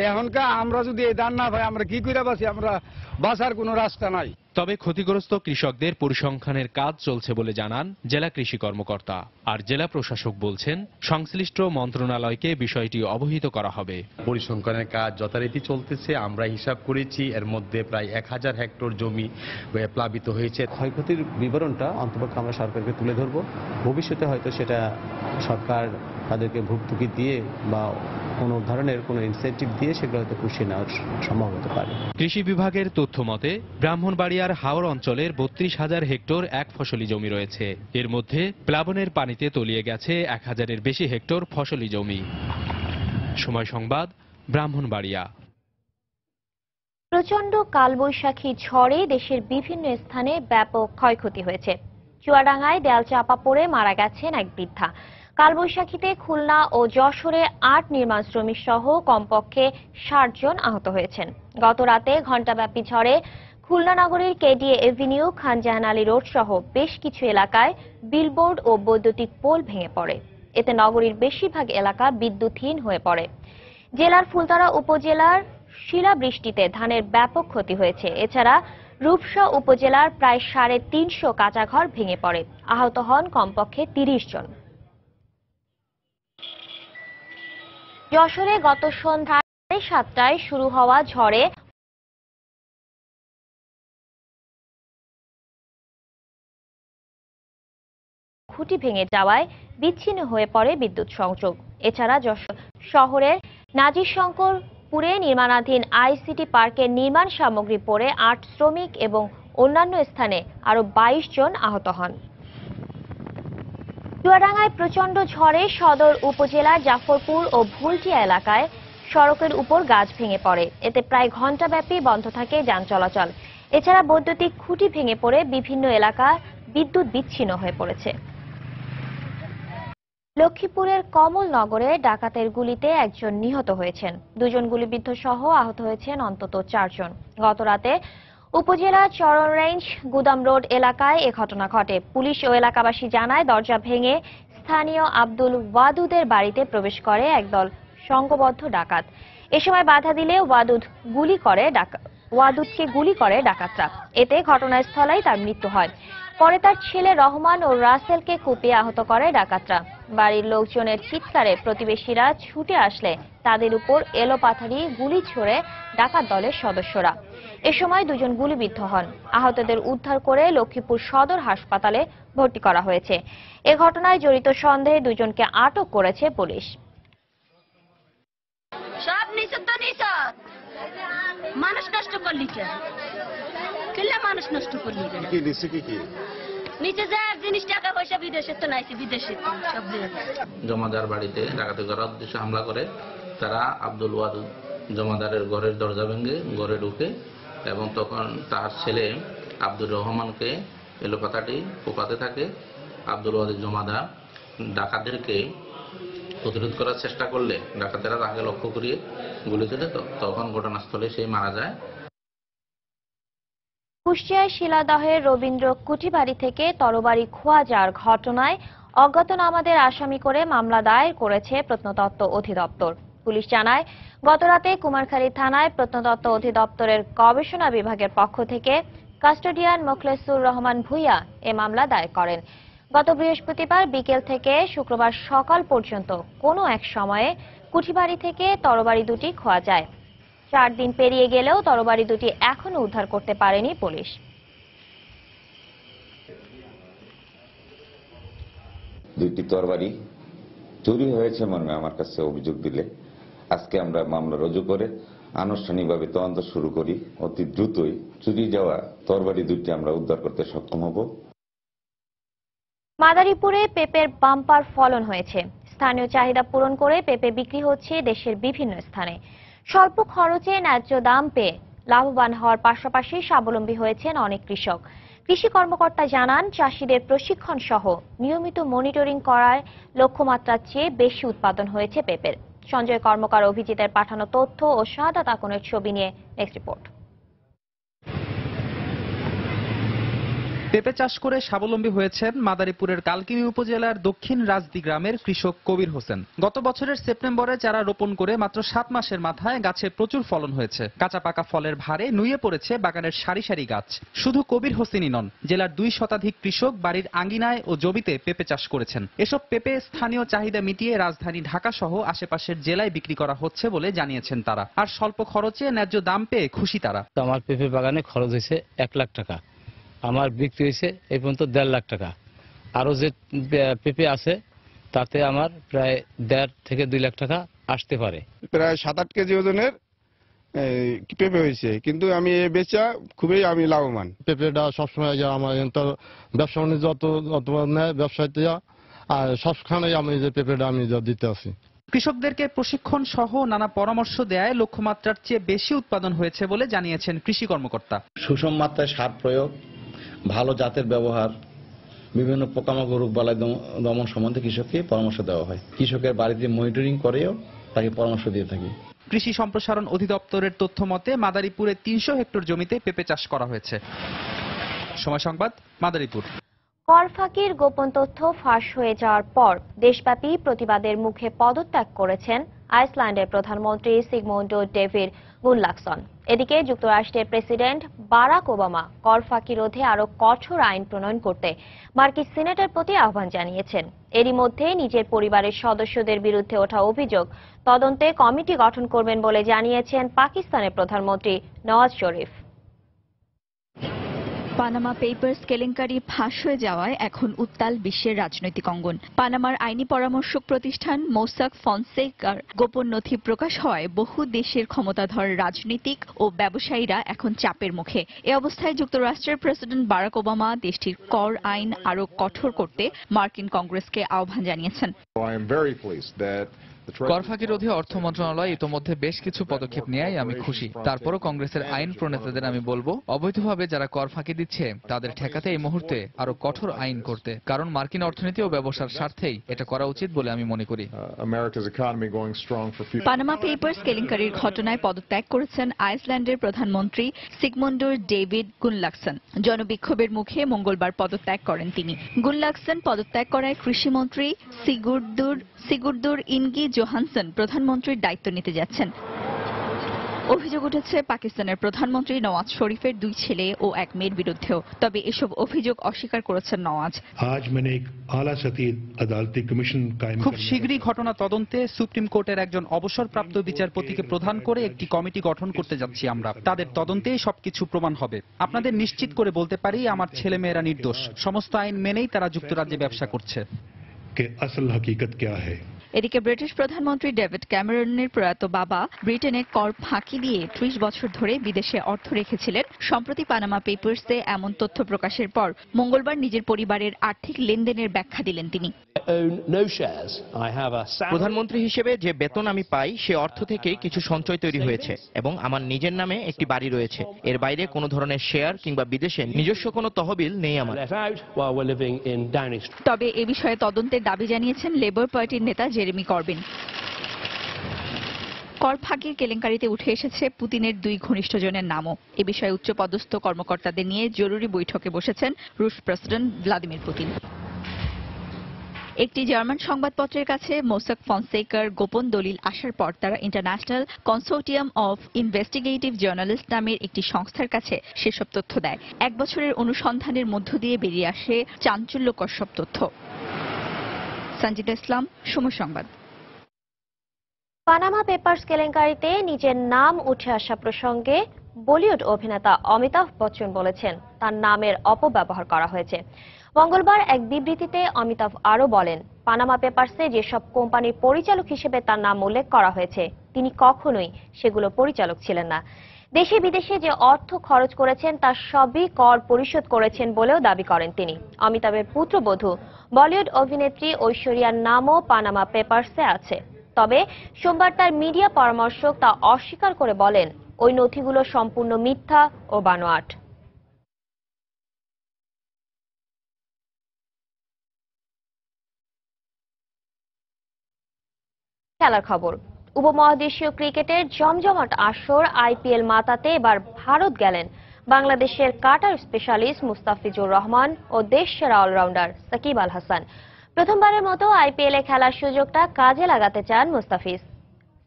এখনকার আমরা যদি এই ধান না পাই আমরা কি করে বাঁচি? আমরা বাঁচার কোনো রাস্তা নাই। তবে ক্ষতিগ্রস্ত কৃষকদের পরিসংখ্যানের কাজ চলছে বলে জানান জেলা কৃষি কর্মকর্তা। আর জেলা প্রশাসক বলছেন সংশ্লিষ্ট মন্ত্রণালয়কে বিষয়টি অবহিত করা হবে। পরিসংখ্যানের কাজ যথারীতি চলতেছে। আমরা হিসাব করেছি এর মধ্যে প্রায় 1,000 হেক্টর জমি প্লাবিত হয়েছে। ক্ষয়ক্ষতির বিবরণটা অন্তত আমরা সরকারকে তুলে ধরব। ভবিষ্যতে হয়তো সেটা সরকার তাদেরকে ভর্তুকি দিয়ে বা কোনো ধরনের কোনো ইনসেন্টিভ দিয়ে সেগুলো হয়তো পুষিয়ে নেওয়ার সম্ভব হতে পারে। কৃষি বিভাগের তথ্য মতে ব্রাহ্মণবাড়িয়ার হাওর অঞ্চলের 32,000 হেক্টর এক ফসলি জমি রয়েছে। এর মধ্যে প্লাবনের পানিতে তলিয়ে গেছে 1,000-এর বেশি হেক্টর ফসলি জমি। সময় সংবাদ, ব্রাহ্মণবাড়িয়া। প্রচণ্ড কালবৈশাখী ঝড়ে দেশের বিভিন্ন স্থানে ব্যাপক ক্ষয়ক্ষতি হয়েছে। চুয়াডাঙ্গায় দেয়াল চাপা পড়ে মারা গেছেন এক বৃদ্ধা। কালবৈশাখীতে খুলনা ও যশোরে ৮ নির্মাণ শ্রমিক সহ কমপক্ষে ৬০ জন আহত হয়েছেন। গত রাতে ঘণ্টাব্যাপী ঝড়ে খুলনা নগরীর KDA avenue, Khanjahan Ali road সহ বেশ কিছু এলাকায় বিলবোর্ড ও বৈদ্যুতিক পোল ভেঙে পড়ে। এতে নগরীর বেশিরভাগ এলাকা বিদ্যুৎহীন হয়ে পড়ে। জেলার ফুলতরা উপজেলার শিলাবৃষ্টিতে ধানের ব্যাপক ক্ষতি হয়েছে। এছাড়া রূপসা উপজেলার প্রায় ৩৫০ কাঁচা ঘর ভেঙে পড়ে। আহত হন কমপক্ষে ৩০ জন। যশোরে গত সন্ধ্যায় 7টায় শুরু হওয়া ঝড়ে খুঁটি ভেঙে যাওয়ায় বিচ্ছিন্ন হয়ে পড়ে বিদ্যুৎ সংযোগ। এছাড়া যশোর শহরের নাজিরশঙ্করপুরে নির্মাণাধীন আইসিটি পার্কের নির্মাণ সামগ্রী পড়ে ৮ শ্রমিক এবং অন্যান্য স্থানে আরো ২২ জন আহত হন। চুয়াডাঙ্গায় প্রচণ্ড ঝড়ে সদর উপজেলার জাফরপুর ও ভুলটিয়া এলাকায় সড়কের উপর গাছ ভেঙে পড়ে। এতে প্রায় ঘণ্টাব্যাপী বন্ধ থাকে যান চলাচল। এছাড়া বৈদ্যুতিক খুঁটি ভেঙে পড়ে বিভিন্ন এলাকা বিদ্যুৎ বিচ্ছিন্ন হয়ে পড়েছে। লক্ষ্মীপুরের কমলনগরে ডাকাতের গুলিতে একজন নিহত হয়েছেন। 2 জন গুলিবিদ্ধ সহ আহত হয়েছেন অন্তত 4 জন। গতরাতে উপজেলা চরণ রেঞ্জ গুদাম রোড এলাকায় এ ঘটনা ঘটে। পুলিশ ও এলাকাবাসী জানায়, দরজা ভেঙে স্থানীয় আব্দুল ওয়াদুদের বাড়িতে প্রবেশ করে একদল সংঘবদ্ধ ডাকাত। এ সময় বাধা দিলে ওয়াদুদকে গুলি করে ডাকাতরা। এতে ঘটনাস্থলেই তার মৃত্যু হয়। পরে তার ছেলে রহমান ও রাসেলকে কুপিয়ে আহত করে ডাকাতরা। বাড়ির লোকজনের চিৎকারে প্রতিবেশীরা ছুটে আসলে তাদের উপর এলোপাথারি গুলি ছোড়ে ডাকাত দলের সদস্যরা। এ সময় 2 জন গুলিবিদ্ধ হন। আহতদের উদ্ধার করে লক্ষ্মীপুর সদর হাসপাতালে ভর্তি করা হয়েছে। এ ঘটনায় জড়িত সন্দেহে 2 জনকে আটক করেছে পুলিশ। সব নিষেধ তো নিষেধ, মানুষ নষ্ট করলি কেন মানুষ নষ্ট করলি নিচে যায় জিনিস টাকা পয়সা বিদেশে তো নাইছে, বিদেশে সব জমাদার বাড়িতে ডাকাতি করার উদ্দেশ্যে হামলা করে তারা আব্দুল ওয়াদুদ জমাদারের ঘরের দরজা ভেঙে ঘরে ঢুকে এবং তখন তার ছেলে আব্দুর রহমানকে এলোপাতাটি কোপাতে থাকে। আব্দুল ওয়াদুদ জমাদার ডাকাতদেরকে প্রতিরোধ করার চেষ্টা করলে ডাকাতেরা তাকে লক্ষ্য করিয়ে গুলি চলে, তখন ঘটনাস্থলে সেই মারা যায়। কুষ্টিয়ায় শিলাদহের রবীন্দ্র কুঠিবাড়ি থেকে তরবারি খোয়া যাওয়ার ঘটনায় অজ্ঞাতনামাদের আসামি করে মামলা দায়ের করেছে প্রত্নতত্ত্ব অধিদপ্তর। পুলিশ জানায়, গতরাতে কুমারখালী থানায় প্রত্নতত্ত্ব অধিদপ্তরের গবেষণা বিভাগের পক্ষ থেকে কাস্টোডিয়ান মোখলেসুর রহমান ভূঁইয়া এ মামলা দায়ের করেন। গত বৃহস্পতিবার বিকেল থেকে শুক্রবার সকাল পর্যন্ত কোনো এক সময়ে কুঠিবাড়ি থেকে তরবারি দুটি খোয়া যায়। 4 দিন পেরিয়ে গেলেও তরবারি দুটি এখনো উদ্ধার করতে পারেনি পুলিশ। দুইটি তরবারি চুরি হয়েছে মর্মে আমার কাছে অভিযোগ দিলে আজকে আমরা মামলা রুজু করে আনুষ্ঠানিকভাবে তদন্ত শুরু করি। অতি দ্রুতই চুরি যাওয়া তরবারি দুটি আমরা উদ্ধার করতে সক্ষম হব। মাদারীপুরে পেঁপের বাম্পার ফলন হয়েছে। স্থানীয় চাহিদা পূরণ করে পেঁপে বিক্রি হচ্ছে দেশের বিভিন্ন স্থানে। স্বল্প খরচে ন্যায্য দাম পেয়ে লাভবান হওয়ার পাশাপাশি স্বাবলম্বী হয়েছেন অনেক কৃষক। কৃষি কর্মকর্তা জানান, চাষিদের প্রশিক্ষণ সহ নিয়মিত মনিটরিং করায় লক্ষ্যমাত্রার চেয়ে বেশি উৎপাদন হয়েছে পেঁপের। সঞ্জয় কর্মকার অভিজিতের পাঠানো তথ্য ও শাহাদাত আকনের ছবি নিয়ে নেক্সট রিপোর্ট। পেঁপে চাষ করে স্বাবলম্বী হয়েছেন মাদারীপুরের কালকিনি উপজেলার দক্ষিণ রাজদি গ্রামের কৃষক কবির হোসেন। গত বছরের সেপ্টেম্বরে চারা রোপণ করে মাত্র 7 মাসের মাথায় গাছে প্রচুর ফলন হয়েছে। কাঁচা পাকা ফলের ভারে নুয়ে পড়েছে বাগানের সারি সারি গাছ। শুধু কবির হোসেনই নন, জেলার 2 শতাধিক কৃষক বাড়ির আঙ্গিনায় ও জমিতে পেঁপে চাষ করেছেন। এসব পেঁপে স্থানীয় চাহিদা মিটিয়ে রাজধানী ঢাকা সহ আশেপাশের জেলায় বিক্রি করা হচ্ছে বলে জানিয়েছেন তারা। আর স্বল্প খরচে ন্যায্য দাম পেয়ে খুশি তারা। আমার পেঁপে বাগানে খরচ হয়েছে 1 লাখ টাকা, আমার বিক্রি হয়েছে এই পর্যন্ত 1.5 লাখ টাকা। আরো যে পেঁপে আছে তাতে আমার প্রায় 1.5 থেকে 2 লাখ টাকা আসতে পারে। প্রায় 7-8 কেজি ওজনের পেঁপে হয়েছে, কিন্তু আমি এই বেচা খুবই আমি লাভবান। পেঁপেটা সবসময় আমার ব্যবসা বাণিজ্য যত নেয় ব্যবসায়ীতে আর সবখানেই আমি যে পেঁপেটা আমি দিতে আসি। কৃষকদেরকে প্রশিক্ষণ সহ নানা পরামর্শ দেয় লক্ষ্যমাত্রার চেয়ে বেশি উৎপাদন হয়েছে বলে জানিয়েছেন কৃষি কর্মকর্তা। সুষম মাত্রায় সার প্রয়োগ, ভালো জাতের ব্যবহার, বিভিন্ন পোকামাকড় রোগ বালাই দমন সম্বন্ধে কৃষককে পরামর্শ দেওয়া হয়। কৃষকের বাড়িতে মনিটরিং করেও তাকে পরামর্শ দিয়ে থাকি। কৃষি সম্প্রসারণ অধিদপ্তরের তথ্য মতে মাদারীপুরে 300 হেক্টর জমিতে পেঁপে চাষ করা হয়েছে। সময় সংবাদ, মাদারীপুর। কর ফাঁকির গোপন তথ্য ফাঁস হয়ে যাওয়ার পর দেশব্যাপী প্রতিবাদের মুখে পদত্যাগ করেছেন আইসল্যান্ডের প্রধানমন্ত্রী সিগমুন্ড ডেভিড গুনলাগসন। এদিকে যুক্তরাষ্ট্রের প্রেসিডেন্ট বারাক ওবামা কর ফাঁকি রোধে আরো কঠোর আইন প্রণয়ন করতে মার্কিন সিনেটের প্রতি আহ্বান জানিয়েছেন। এরই মধ্যে নিজের পরিবারের সদস্যদের বিরুদ্ধে ওঠা অভিযোগ তদন্তে কমিটি গঠন করবেন বলে জানিয়েছেন পাকিস্তানের প্রধানমন্ত্রী নওয়াজ শরীফ। পানামা পেপারস কেলেঙ্কারি ফাঁস হয়ে যাওয়ায় এখন উত্তাল বিশ্বের রাজনৈতিক অঙ্গন। পানামার আইনি পরামর্শক প্রতিষ্ঠান মোসাক ফনসেকার গোপন নথি প্রকাশ হওয়ায় বহু দেশের ক্ষমতাধর রাজনীতিক ও ব্যবসায়ীরা এখন চাপের মুখে। এ অবস্থায় যুক্তরাষ্ট্রের প্রেসিডেন্ট বারাক ওবামা দেশটির কর আইন আরও কঠোর করতে মার্কিন কংগ্রেসকে আহ্বান জানিয়েছেন। কর ফাঁকি রোধে অর্থ মন্ত্রণালয় ইতোমধ্যে বেশ কিছু পদক্ষেপ নেয় আমি খুশি। তারপরও কংগ্রেসের আইন প্রণেতাদের আমি বলবো অবৈধভাবে যারা কর ফাঁকি দিচ্ছে তাদের ঠেকাতে এই মুহূর্তে আরো কঠোর আইন করতে, কারণ মার্কিন অর্থনীতি ও ব্যবসার স্বার্থেই এটা করা উচিত বলে আমি মনে করি। পানামা পেপারস কেলেঙ্কারির ঘটনায় পদত্যাগ করেছেন আইসল্যান্ডের প্রধানমন্ত্রী সিগমুন্ডুর ডেভিড গুনলাগসন। জনবিক্ষোভের মুখে মঙ্গলবার পদত্যাগ করেন তিনি। গুনলাগসন পদত্যাগ করায় কৃষিমন্ত্রী সিগুর্দুর ইনগি জোহানসন প্রধানমন্ত্রীর দায়িত্ব নিতে যাচ্ছেন। অভিযোগ উঠেছে পাকিস্তানের প্রধানমন্ত্রী নওয়াজ শরীফের 2 ছেলে ও 1 মেয়ের বিরুদ্ধেও, তবে এসব অভিযোগ অস্বীকার করেছেন নওয়াজ। খুব শীঘ্রই ঘটনা তদন্তে সুপ্রিম কোর্টের একজন অবসরপ্রাপ্ত বিচারপতিকে প্রধান করে একটি কমিটি গঠন করতে যাচ্ছি আমরা। তাদের তদন্তেই সবকিছু প্রমাণ হবে। আপনাদের নিশ্চিত করে বলতে পারি আমার ছেলেমেয়েরা নির্দোষ। সমস্ত আইন মেনেই তারা যুক্তরাজ্যে ব্যবসা করছে। এদিকে ব্রিটিশ প্রধানমন্ত্রী ডেভিড ক্যামেরনের প্রয়াত বাবা ব্রিটেনে কর ফাঁকি দিয়ে 30 বছর ধরে বিদেশে অর্থ রেখেছিলেন। সম্প্রতি পানামা পেপারসে এমন তথ্য প্রকাশের পর মঙ্গলবার নিজের পরিবারের আর্থিক লেনদেনের ব্যাখ্যা দিলেন তিনি। প্রধানমন্ত্রী হিসেবে যে বেতন আমি পাই সে অর্থ থেকেই কিছু সঞ্চয় তৈরি হয়েছে এবং আমার নিজের নামে একটি বাড়ি রয়েছে। এর বাইরে কোনো ধরনের শেয়ার কিংবা বিদেশে নিজস্ব কোনো তহবিল নেই আমার। তবে এ বিষয়ে তদন্তের দাবি জানিয়েছেন লেবার পার্টির নেতা জেরেমি করবিন। কর ফাঁকির কেলেঙ্কারিতে উঠে এসেছে পুতিনের 2 ঘনিষ্ঠজনের নামও। এ বিষয়ে উচ্চপদস্থ কর্মকর্তাদের নিয়ে জরুরি বৈঠকে বসেছেন রুশ প্রেসিডেন্ট ভ্লাদিমির পুতিন। একটি জার্মান সংবাদপত্রের কাছে মোসাক ফনসেকার গোপন দলিল আসার পর তারা international consortium of investigative journalist নামের একটি সংস্থার কাছে সেসব তথ্য দেয়। 1 বছরের অনুসন্ধানের মধ্য দিয়ে বেরিয়ে আসে চাঞ্চল্যকর সব তথ্য। সঞ্জিতা ইসলাম, সময় সংবাদ। পানামা পেপারস কেলেঙ্কারিতে নিজের নাম উঠে আসা প্রসঙ্গে বলিউড অভিনেতা অমিতাভ বচ্চন বলেছেন তার নামের অপব্যবহার করা হয়েছে। মঙ্গলবার এক বিবৃতিতে অমিতাভ আরও বলেন, পানামা পেপারসে যেসব কোম্পানির পরিচালক হিসেবে তার নাম উল্লেখ করা হয়েছে তিনি কখনোই সেগুলো পরিচালক ছিলেন না। দেশে বিদেশে যে অর্থ খরচ করেছেন তার সবই কর পরিশোধ করেছেন বলেও দাবি করেন তিনি। অমিতাভের পুত্রবধূ বলিউড অভিনেত্রী ঐশ্বরিয়ার নামও পানামা পেপারসে আছে। তবে সোমবার তার মিডিয়া পরামর্শক তা অস্বীকার করে বলেন ওই নথিগুলো সম্পূর্ণ মিথ্যা ও বানোয়াট। খেলার খবর। উপমহাদেশীয় ক্রিকেটের জমজমাট আসর আইপিএল মাতাতে এবার ভারত গেলেন বাংলাদেশের কাটার স্পেশালিস্ট মুস্তাফিজুর রহমান ও দেশসেরা অলরাউন্ডার সাকিব আল হাসান। প্রথমবারের মতো আইপিএলে খেলার সুযোগটা কাজে লাগাতে চান মুস্তাফিজ।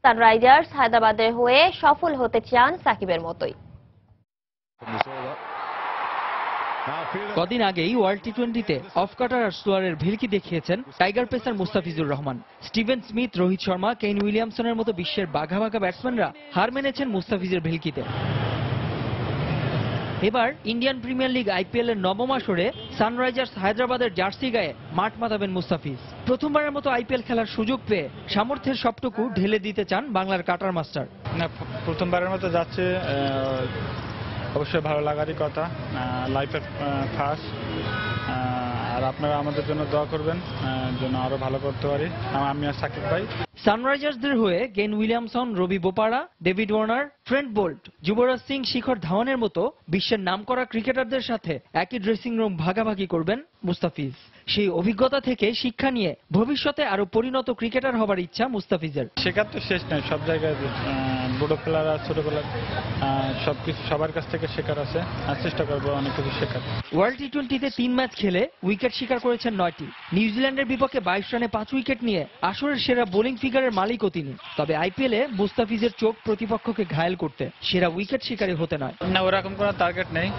সানরাইজার্স হায়দ্রাবাদের হয়ে সফল হতে চান সাকিবের মতোই। কদিন আগেই ওয়ার্ল্ড টি20তে অফ কাটার আর স্লোয়ারের ভিলকি দেখিয়েছেন tiger pacer Mustafizur Rahman. Steven Smith, Rohit Sharma, Kane উইলিয়ামসনের মতো বিশ্বের বাঘা বাঘা ব্যাটসম্যানরা হার মেনেছেন মুস্তাফিজের ভিলকিতে। এবার ইন্ডিয়ান প্রিমিয়ার লিগ আইপিএল এর 9ম আসরে সানরাইজার্স হায়দ্রাবাদের জার্সি গায়ে মাঠ মাতাবেন মুস্তাফিজ। প্রথমবারের মতো আইপিএল খেলার সুযোগ পেয়ে সামর্থ্যের সবটুকু ঢেলে দিতে চান বাংলার কাটার মাস্টার। প্রথমবারের মতো যাচ্ছে, অবশ্যই ভালো লাগারই কথা। লাইফের ফার্স্ট আর আপনারা আমাদের জন্য দোয়া করবেন, যেন আরো ভালো করতে পারি আমি আর সাকিব ভাই। সানরাইজার্সদের হয়ে কেন উইলিয়ামসন, রবি Bopara, David Warner, Trent Boult, Yuvraj Singh, শিখর ধাওয়ানের মতো বিশ্বের নামকরা ক্রিকেটারদের সাথে একই ড্রেসিং রুম ভাগাভাগি করবেন মুস্তাফিজ। সেই অভিজ্ঞতা থেকে শিক্ষা নিয়ে ভবিষ্যতে আরো পরিণত ক্রিকেটার হবার ইচ্ছা মুস্তাফিজের। শেখার তো শেষ নাই, সব জায়গায় বড় প্লেয়ার আর ছোট প্লেয়ার সবকিছু সবার কাছ থেকে শেখার আছে, আর চেষ্টা করবো অনেক কিছু শেখার। ওয়ার্ল্ড টি-20তে 3 ম্যাচ খেলে উইকেট শিকার করেছেন 9টি। নিউজিল্যান্ডের বিপক্ষে 22 রানে 5 উইকেট নিয়ে আসরের সেরা বোলিং ফিগারের মালিকও তিনি। তবে আইপিএলে মুস্তাফিজের চোখ প্রতিপক্ষকে ঘায়েল করতে, সেরা উইকেট শিকারী হতে নয়। না, ওরকম কোনো টার্গেট নেই,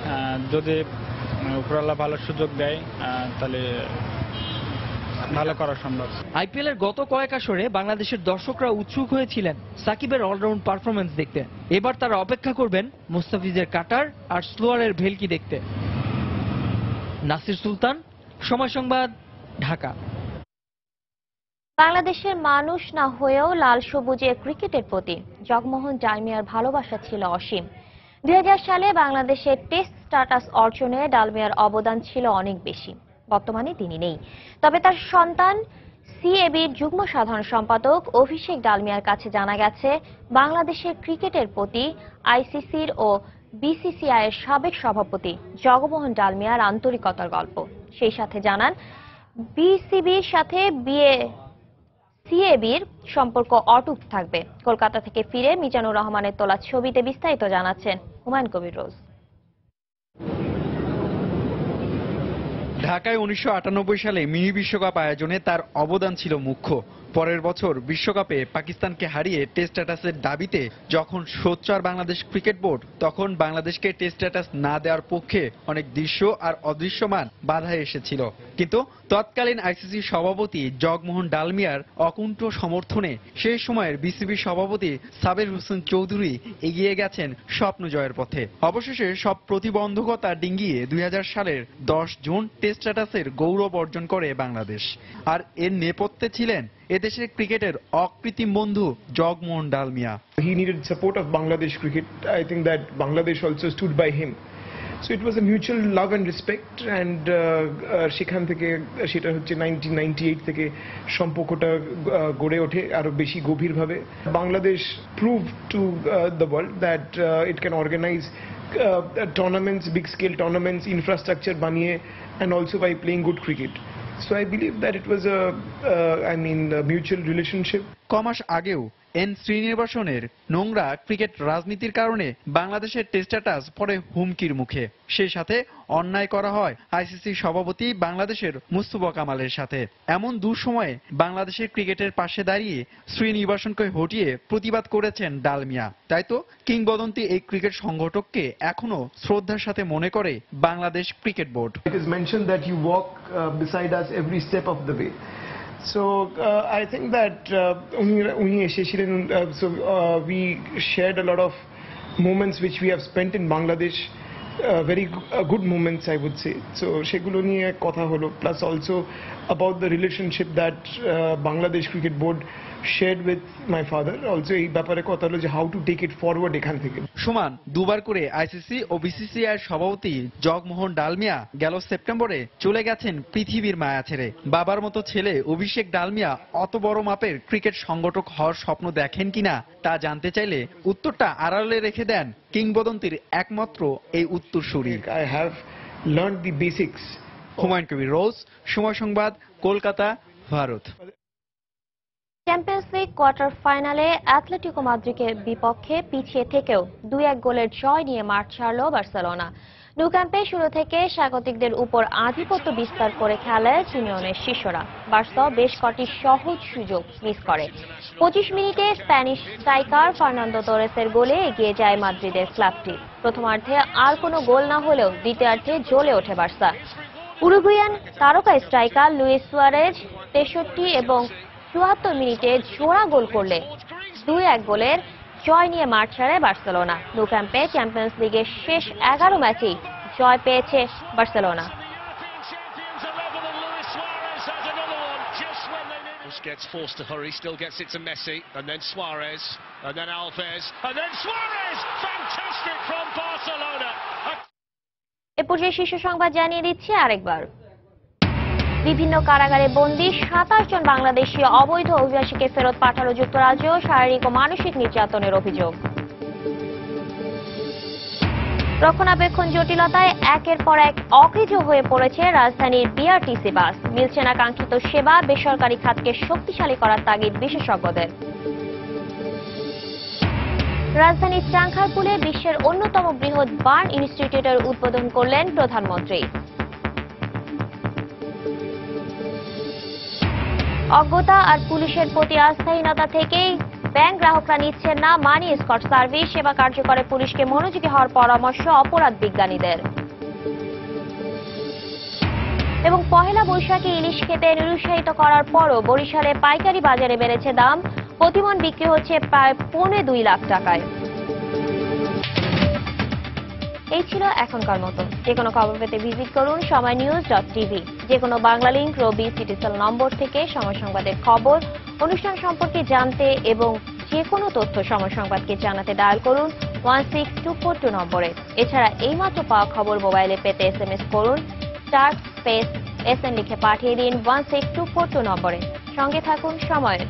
যদি উপরওয়ালা ভালো সুযোগ দেয় তাহলে ভালো করা সম্ভব। আইপিএলের গত কয়েক আসরে বাংলাদেশের দর্শকরা উৎসুক হয়েছিলেন সাকিবের অলরাউন্ড পারফরমেন্স দেখতে। এবার তারা অপেক্ষা করবেন মুস্তাফিজের কাটার আর স্লোয়ারের ভেলকি দেখতে। নাসির সুলতান, সময় সংবাদ, ঢাকা। বাংলাদেশের মানুষ না হয়েও লাল সবুজে ক্রিকেটের প্রতি জগমোহন ডালমিয়ার ভালোবাসা ছিল অসীম। 2000 সালে বাংলাদেশের টেস্ট স্ট্যাটাস অর্জনে ডালমিয়ার অবদান ছিল অনেক বেশি। বর্তমানে তিনি নেই, তবে তার সন্তান সিএবির যুগ্ম সাধারণ সম্পাদক অভিষেক ডালমিয়ার কাছে জানা গেছে বাংলাদেশের ক্রিকেটের প্রতি আইসিসির ও বিসিসিআই এর সাবেক সভাপতি জগমোহন ডালমিয়ার আন্তরিকতার গল্প। সেই সাথে জানান বিসিবির সাথে সিএবির সম্পর্ক অটুট থাকবে। কলকাতা থেকে ফিরে মিজানুর রহমানের তোলা ছবিতে বিস্তারিত জানাচ্ছেন হুমায়ুন কবির রোজ। ঢাকায় 1998 সালে মিনি বিশ্বকাপ আয়োজনে তার অবদান ছিল মুখ্য। পরের বছর বিশ্বকাপে পাকিস্তানকে হারিয়ে টেস্ট স্ট্যাটাসের দাবিতে যখন সোচ্চার বাংলাদেশ ক্রিকেট বোর্ড, তখন বাংলাদেশকে টেস্ট স্ট্যাটাস না দেওয়ার পক্ষে অনেক দৃশ্য আর অদৃশ্যমান বাধা এসেছিল। কিন্তু তৎকালীন আইসিসি সভাপতি জগমোহন ডালমিয়ার অকুণ্ঠ সমর্থনে সেই সময়ের বিসিবি সভাপতি সাবের হোসেন চৌধুরী এগিয়ে গেছেন স্বপ্ন জয়ের পথে। অবশেষে সব প্রতিবন্ধকতা ডিঙ্গিয়ে 2000 সালের 10 জুন টেস্ট স্ট্যাটাসের গৌরব অর্জন করে বাংলাদেশ। আর এর নেপথ্যে ছিলেন এদেশের ক্রিকেটের অকৃত্রিম বন্ধু Jagmohan Dalmiya. He needed support of Bangladesh cricket. I think that Bangladesh also stood by him. So it was a mutual love and respect, and সেখান থেকে সেটা হচ্ছে 1998 থেকে সম্পর্কটা গড়ে ওঠে আরো বেশি গভীরভাবে। Bangladesh proved to the world that it can organize tournaments, big scale tournaments, infrastructure বানিয়ে, and also by playing good cricket. So I believe that it was a mutual relationship. কমাস আগেও এন শ্রীনিবাসনের নোংরা ক্রিকেট রাজনীতির কারণে বাংলাদেশের টেস্ট স্ট্যাটাস পড়ে হুমকির মুখে। সেই সাথে অন্যায় করা হয় আইসিসি সভাপতি বাংলাদেশের মুস্তফা কামালের সাথে। এমন দুঃসময়ে বাংলাদেশের ক্রিকেটের পাশে দাঁড়িয়ে শ্রীনিবাসনকে হটিয়ে প্রতিবাদ করেছেন ডালমিয়া। তাই তো কিংবদন্তি এই ক্রিকেট সংগঠককে এখনো শ্রদ্ধার সাথে মনে করে Bangladesh cricket board. It is mentioned that you walk beside us every step of the way. So I think that we shared a lot of moments which we have spent in Bangladesh, very good moments I would say. So সেগুলো নিয়ে কথা হলো, plus also about the relationship that Bangladesh Cricket Board shared with my father. Also এই ব্যাপারে কথা হলো যে how to take it forward এখান থেকে। সমান দুবার করে আইসিসি ও বিসিসিআই সভাপতি জগমোহন ডালমিয়া গেল সেপ্টেম্বরে চলে গেছেন পৃথিবীর মায়া ছেড়ে। বাবার মতো ছেলে অভিষেক ডালমিয়া অত বড় মাপের ক্রিকেট সংগঠক হওয়ার স্বপ্ন দেখেন কিনা তা জানতে চাইলে উত্তরটা আড়ালে রেখে দেন কিংবদন্তির একমাত্র এই উত্তরসূরি। I have learned the basics. Humayun Kabir রোজ, সময় সংবাদ, Kolkata, Bharat. Champions league quarter ফাইনালে অ্যাটলেটিকো মাদ্রিদের বিপক্ষে পিছিয়ে থেকেও 2-1 গোলের জয় নিয়ে মাঠ ছাড়ল বার্সেলোনা। ন্যু ক্যাম্পে শুরু থেকে স্বাগতিকদের উপর আধিপত্য বিস্তার করে খেলে সিমিওনের শিষ্যরা। বার্সা বেশ কটি সহজ সুযোগ মিস করে। 25 মিনিটে স্প্যানিশ স্ট্রাইকার ফার্নান্দো তোরেসের গোলে এগিয়ে যায় মাদ্রিদের ক্লাবটি। প্রথমার্ধে আর কোনো গোল না হলেও দ্বিতীয়ার্ধে জ্বলে ওঠে বার্সা। উরুগুয়ান তারকা স্ট্রাইকার লুইস সুয়ারেজ 63 এবং 74 মিনিটে জোড়া গোল করলে 2-1 গোলের জয় নিয়ে মাঠ ছাড়ে বার্সেলোনা। ন্যু ক্যাম্পে চ্যাম্পিয়ন্স লিগের শেষ 11 ম্যাচেই জয় পেয়েছে Barcelona. Gets forced to hurry, still gets it to Messi, and then Suarez, and then Alves, and then Suarez! Fantastic from Barcelona! এ পর্যায়ে শীর্ষ সংবাদ জানিয়ে দিচ্ছি আরেকবার। বিভিন্ন কারাগারে বন্দী 27 জন বাংলাদেশি অবৈধ অভিবাসীকে ফেরত পাঠালো যুক্তরাজ্য, শারীরিক ও মানসিক নির্যাতনের অভিযোগ। রক্ষণাবেক্ষণ জটিলতায় একের পর এক অকেজ হয়ে পড়েছে রাজধানীর বিআরটিসি বাস। মিলছে না কাঙ্ক্ষিত সেবা, বেসরকারি খাতকে শক্তিশালী করার তাগিদ বিশেষজ্ঞদের। রাজধানীর চাংখারপুলে বিশ্বের অন্যতম বৃহৎ বার্ন ইনস্টিটিউটের উদ্বোধন করলেন প্রধানমন্ত্রী। অজ্ঞতা আর পুলিশের প্রতি আস্থাহীনতা থেকেই ব্যাংক গ্রাহকরা নিচ্ছেন না মানি এসকর্ট সার্ভিস। সেবা কার্যকরে পুলিশকে মনোযোগী হওয়ার পরামর্শ অপরাধ বিজ্ঞানীদের। এবং পহেলা বৈশাখে ইলিশ খেতে নিরুৎসাহিত করার পরও বরিশালে পাইকারি বাজারে বেড়েছে দাম। প্রতিমণ বিক্রি হচ্ছে প্রায় 2.25 লাখ টাকায়। এই ছিল এখনকার মতো। যে কোনো খবর পেতে ভিজিট করুন সময়নিউজ.tv। যে কোনো বাংলা লিংক, রবি, সিটিসেল নম্বর থেকে সময় সংবাদের খবর, অনুষ্ঠান সম্পর্কে জানতে এবং যে কোনো তথ্য সময় সংবাদকে জানাতে ডায়াল করুন 16242 নম্বরে। এছাড়া এইমাত্র পাওয়া খবর মোবাইলে পেতে SMS করুন *SN লিখে পাঠিয়ে দিন 16242 নম্বরে। সঙ্গে থাকুন সময়ের।